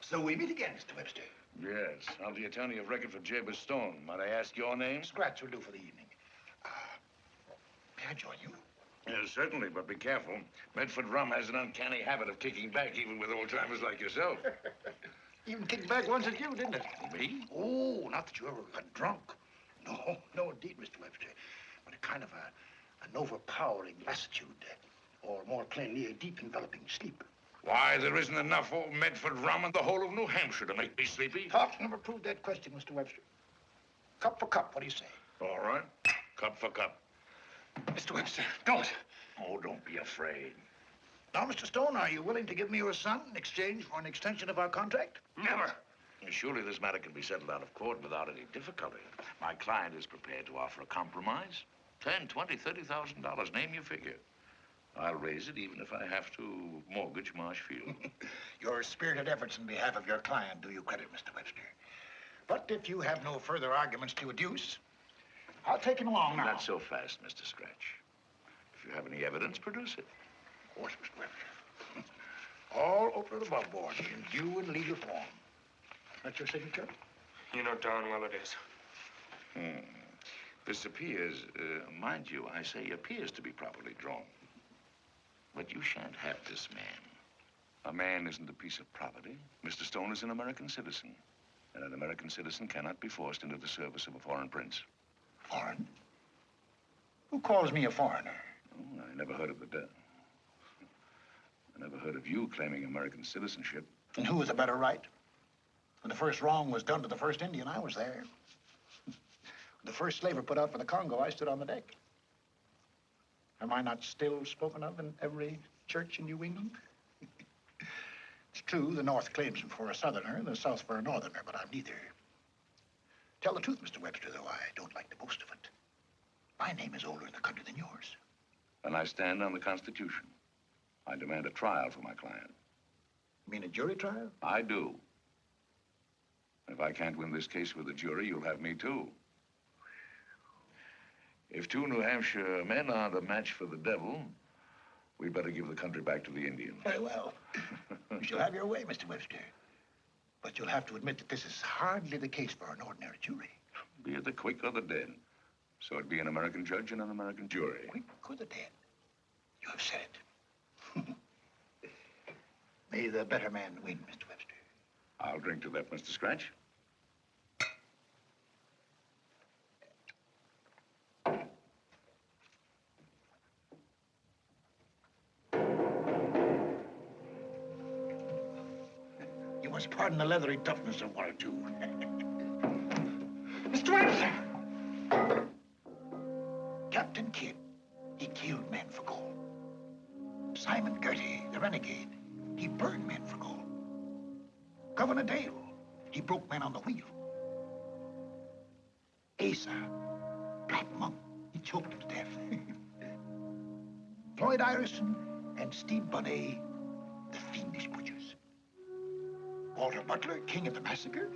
so we meet again, Mr. Webster. Yes, I'm the attorney of record for Jabez Stone. Might I ask your name? Scratch will do for the evening. May I join you? Yes, certainly, but be careful. Medford rum has an uncanny habit of kicking back, even with old-timers like yourself. Even kicked back once at you, didn't it? Me? Oh, not that you ever got drunk. No, indeed, Mr. Webster. But a kind of an overpowering lassitude, or more plainly, a deep enveloping sleep. Why, there isn't enough old Medford rum in the whole of New Hampshire to make me sleepy. Talk never proved that question, Mr. Webster. Cup for cup, what do you say? All right, cup for cup. Mr. Webster, don't. Oh, don't be afraid. Now, Mr. Stone, are you willing to give me your son in exchange for an extension of our contract? Never. Surely this matter can be settled out of court without any difficulty. My client is prepared to offer a compromise. $10,000, $20,000, $30,000, name your figure. I'll raise it even if I have to mortgage Marshfield. Your spirited efforts in behalf of your client do you credit, Mr. Webster. But if you have no further arguments to adduce, I'll take him along now. Not so fast, Mr. Scratch. If you have any evidence, produce it. Of course, Mr. Webster. All over the above board in due and legal form. That's your signature? You know darn well it is. This appears, mind you, I say appears to be properly drawn. But you shan't have this man. A man isn't a piece of property. Mr. Stone is an American citizen. And an American citizen cannot be forced into the service of a foreign prince. Foreign? Who calls me a foreigner? Oh, I never heard of the I never heard of you claiming American citizenship. And who has a better right? When the first wrong was done to the first Indian, I was there. When the first slaver put out for the Congo, I stood on the deck. Am I not still spoken of in every church in New England? It's true, the North claims him for a Southerner and the South for a Northerner, but I'm neither. Tell the truth, Mr. Webster, though I don't like to boast of it. My name is older in the country than yours. And I stand on the Constitution. I demand a trial for my client. You mean a jury trial? I do. If I can't win this case with a jury, you'll have me too. If two New Hampshire men aren't a match for the devil, we'd better give the country back to the Indians. Very well. You shall have your way, Mr. Webster. But you'll have to admit that this is hardly the case for an ordinary jury. Be it the quick or the dead. So it'd be an American judge and an American jury. Quick or the dead? You have said it. May the better man win, Mr. Webster. I'll drink to that, Mr. Scratch. You must pardon the leathery toughness of one or two. Mr. Webster! Captain Kidd, he killed men for gold. Simon Girty, the renegade, he burned men for gold. Governor Dale, he broke men on the wheel. Asa, Black Monk, he choked him to death. Floyd Ireson and Steve Bonet, the fiendish butchers. Walter Butler, king of the massacre.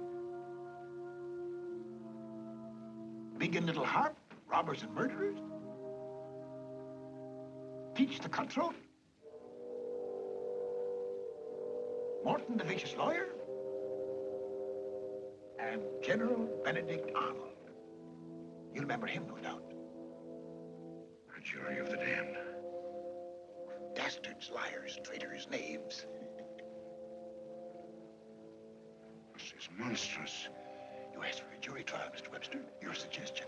Big and Little Harp, robbers and murderers. Peach the cutthroat. Morton the vicious lawyer. And General Benedict Arnold. You remember him, no doubt. A jury of the damned. Dastards, liars, traitors, knaves. This is monstrous. You asked for a jury trial, Mr. Webster. Your suggestion,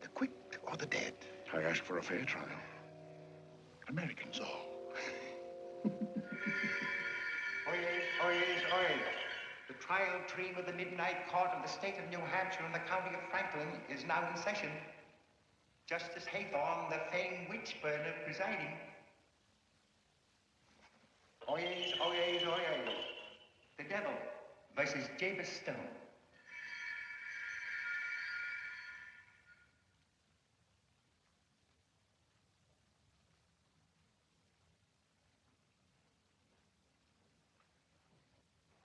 the quick or the dead? I asked for a fair trial. Americans all. Oyez, oyez, oyez. The trial train of the Midnight Court of the state of New Hampshire and the county of Franklin is now in session. Justice Haythorne, the famed witch burner, presiding. Oyez, oyez, oyez. The devil versus Jabez Stone.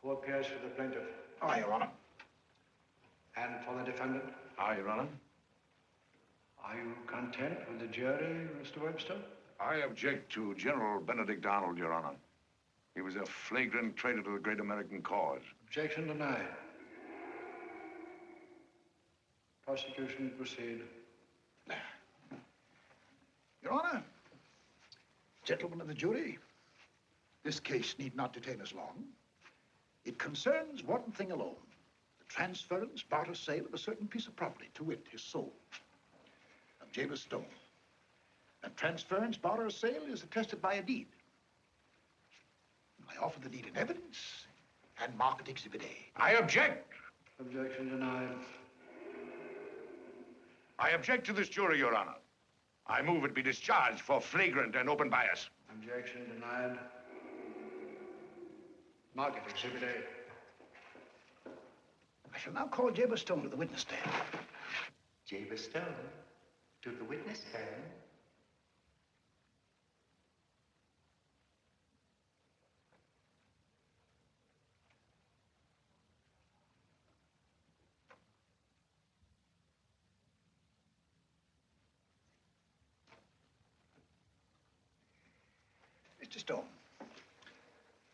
Who appears for the plaintiff? Aye, Your Honor. And for the defendant? Aye, Your Honor. Are you content with the jury, Mr. Webster? I object to General Benedict Arnold, Your Honor. He was a flagrant traitor to the great American cause. Objection denied. Prosecution proceed. Your Honor, gentlemen of the jury, this case need not detain us long. It concerns one thing alone, the transference, barter, sale of a certain piece of property, to wit, his soul, of Jabez Stone. That transference, barter, or sale is attested by a deed. I offer the deed in evidence and mark it Exhibit A. I object. Objection denied. I object to this jury, Your Honor. I move it be discharged for flagrant and open bias. Objection denied. Mark it Exhibit A. I shall now call Jabez Stone to the witness stand. Jabez Stone to the witness stand. Mr. Stone,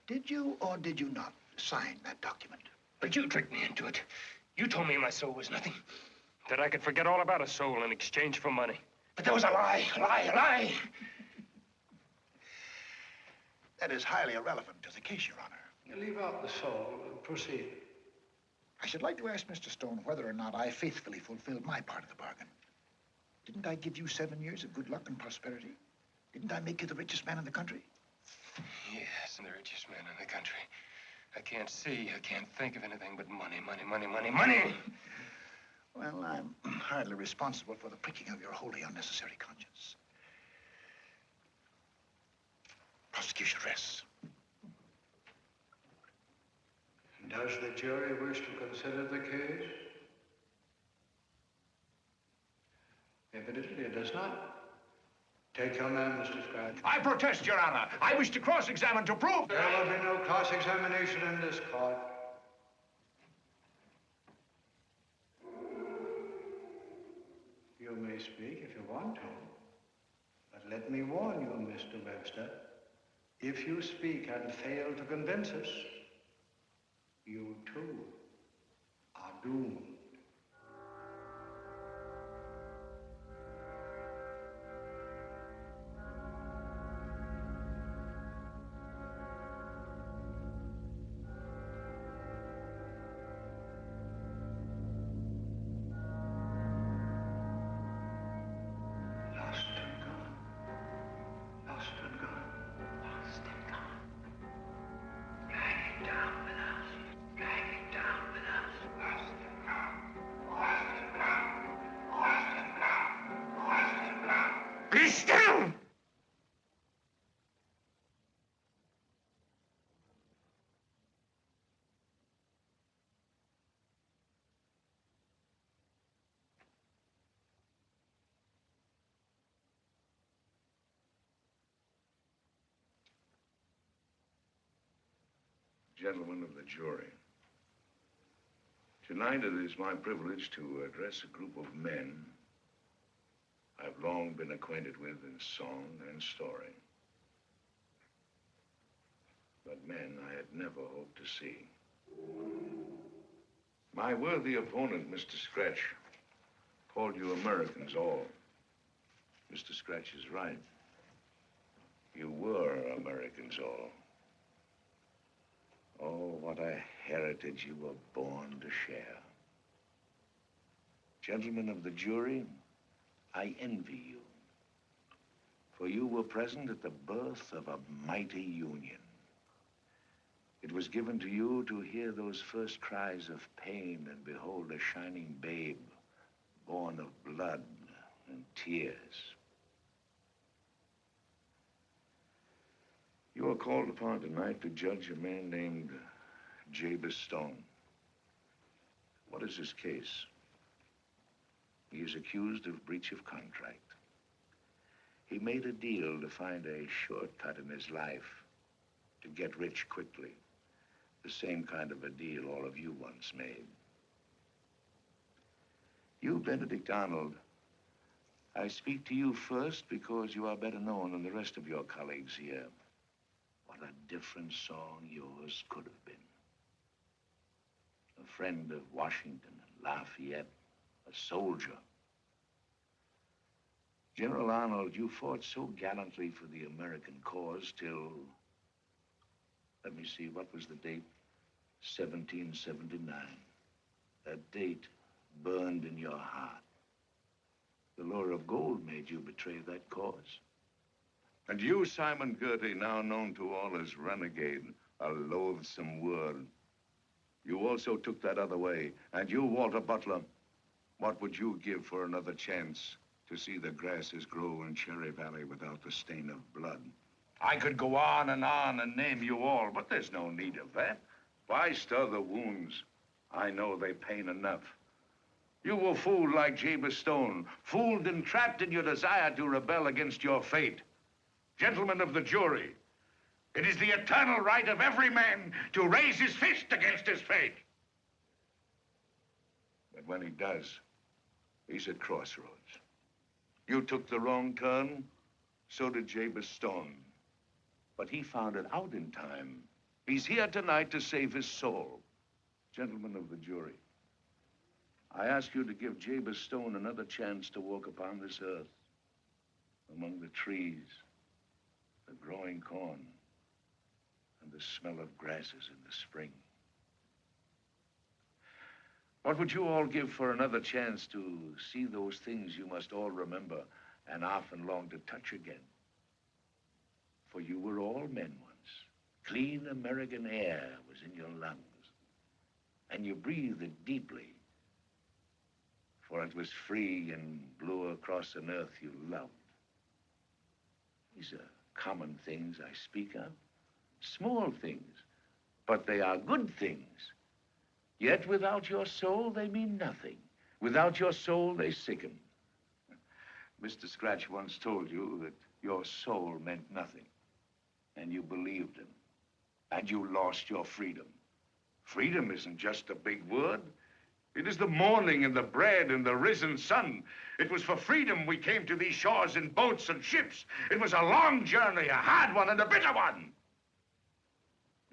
did you or did you not sign that document? But you tricked me into it. You told me my soul was nothing. That I could forget all about a soul in exchange for money. But that was a lie, a lie, a lie. That is highly irrelevant to the case, Your Honor. You leave out the soul and proceed. I should like to ask Mr. Stone whether or not I faithfully fulfilled my part of the bargain. Didn't I give you 7 years of good luck and prosperity? Didn't I make you the richest man in the country? Yes, I'm the richest man in the country. I can't see, I can't think of anything but money, money, money, money, money. Well, I'm hardly responsible for the pricking of your wholly unnecessary conscience. Prosecution rests. Does the jury wish to consider the case? Evidently it does not. Take your man, Mr. Scratch. I protest, Your Honor. I wish to cross-examine to prove... There will be no cross-examination in this court. You may speak if you want to. But let me warn you, Mr. Webster, if you speak and fail to convince us, you too are doomed. Be still! Gentlemen of the jury, tonight it is my privilege to address a group of men I've long been acquainted with in song and story. But men I had never hoped to see. My worthy opponent, Mr. Scratch, called you Americans all. Mr. Scratch is right. You were Americans all. Oh, what a heritage you were born to share. Gentlemen of the jury, I envy you. For you were present at the birth of a mighty union. It was given to you to hear those first cries of pain and behold a shining babe born of blood and tears. You are called upon tonight to judge a man named Jabez Stone. What is his case? He is accused of breach of contract. He made a deal to find a shortcut in his life to get rich quickly. The same kind of a deal all of you once made. You, Benedict Arnold, I speak to you first because you are better known than the rest of your colleagues here. What a different song yours could have been. A friend of Washington and Lafayette, a soldier. General Arnold, you fought so gallantly for the American cause till, let me see, what was the date? 1779. That date burned in your heart. The lure of gold made you betray that cause. And you, Simon Girty, now known to all as renegade, a loathsome word. You also took that other way. And you, Walter Butler, what would you give for another chance to see the grasses grow in Cherry Valley without the stain of blood? I could go on and name you all, but there's no need of that. Why stir the wounds? I know they pain enough. You were fooled like Jabez Stone, fooled and trapped in your desire to rebel against your fate. Gentlemen of the jury, it is the eternal right of every man to raise his fist against his fate. But when he does, he's at crossroads. You took the wrong turn, so did Jabez Stone. But he found it out in time. He's here tonight to save his soul. Gentlemen of the jury, I ask you to give Jabez Stone another chance to walk upon this earth, among the trees, the growing corn, and the smell of grasses in the spring. What would you all give for another chance to see those things you must all remember and often long to touch again? For you were all men once. Clean American air was in your lungs, and you breathed it deeply, for it was free and blew across an earth you loved. These are common things I speak of, small things, but they are good things. Yet without your soul, they mean nothing. Without your soul, they sicken. Mr. Scratch once told you that your soul meant nothing, and you believed him, and you lost your freedom. Freedom isn't just a big word. It is the morning and the bread and the risen sun. It was for freedom we came to these shores in boats and ships. It was a long journey, a hard one and a bitter one.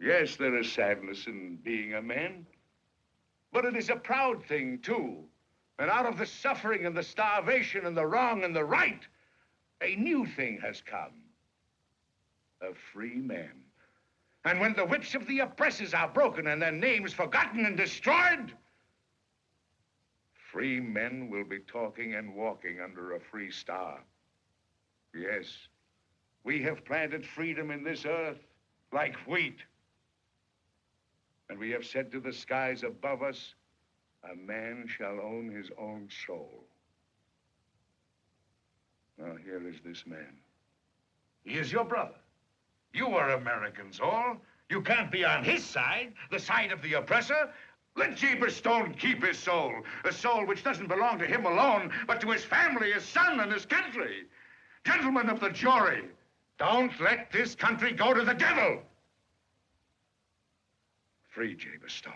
Yes, there is sadness in being a man, but it is a proud thing, too. And out of the suffering and the starvation and the wrong and the right, a new thing has come. A free man. And when the whips of the oppressors are broken and their names forgotten and destroyed, free men will be talking and walking under a free star. Yes, we have planted freedom in this earth like wheat. And we have said to the skies above us, a man shall own his own soul. Now, here is this man. He is your brother. You are Americans all. You can't be on his side, the side of the oppressor. Let Jabez Stone keep his soul, a soul which doesn't belong to him alone, but to his family, his son, and his country. Gentlemen of the jury, don't let this country go to the devil. Free Jabez Stone.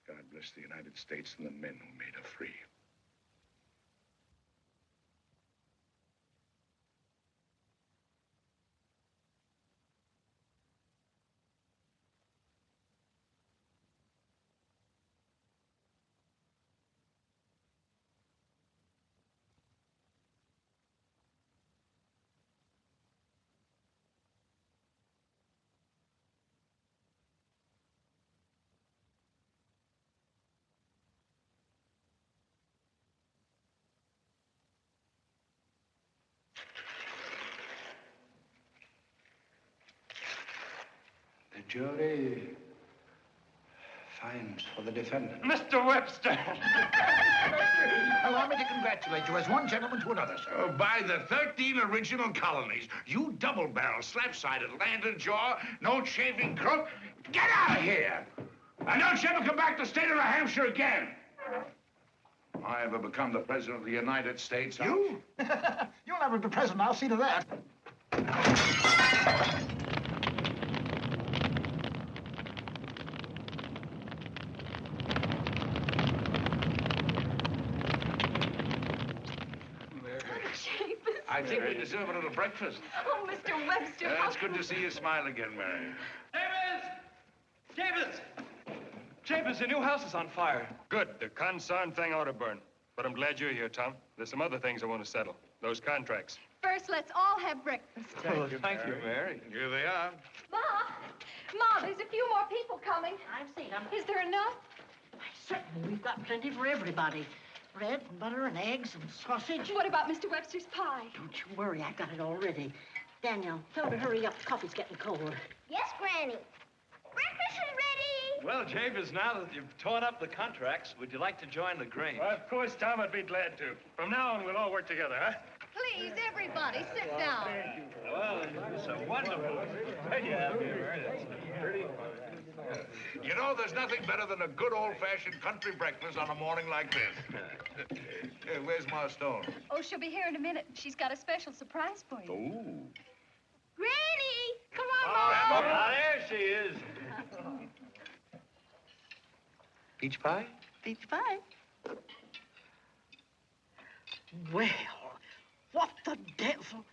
God bless the United States and the men who made her free. jury finds for the defendant. Mr. Webster! Allow me to congratulate you as one gentleman to another, sir. By the 13 original colonies, you double-barrel, slap-sided, landed jaw, no-shaving crook, get out of here! And don't you ever come back to the state of New Hampshire again! If I ever become the president of the United States, You? You'll never be president, I'll see to that. I think we deserve a little breakfast. Oh, Mr. Webster. It's good to see you smile again, Mary. Jabez, your new house is on fire. Good. The concerned thing ought to burn. But I'm glad you're here, Tom. There's some other things I want to settle. Those contracts. First, let's all have breakfast. Thank you, Mary. Here they are. Ma, there's a few more people coming. I've seen them. Is there enough? Certainly, we've got plenty for everybody. Bread and butter and eggs and sausage. What about Mr. Webster's pie? Don't you worry, I've got it all ready. Daniel, tell her to hurry up. The coffee's getting cold. Yes, Granny. Breakfast is ready. Well, Jabez, now that you've torn up the contracts, would you like to join the Grange? Well, of course, Tom, I'd be glad to. From now on, we'll all work together, huh? Please, everybody, sit down. Well, it's a wonderful spread you have here, Mary. That's pretty. You know, there's nothing better than a good old-fashioned country breakfast on a morning like this. Hey, where's Ma Stone? Oh, she'll be here in a minute. She's got a special surprise for you. Oh. Granny! Come on, Mom! There she is. Peach pie? Peach pie. Well, what the devil?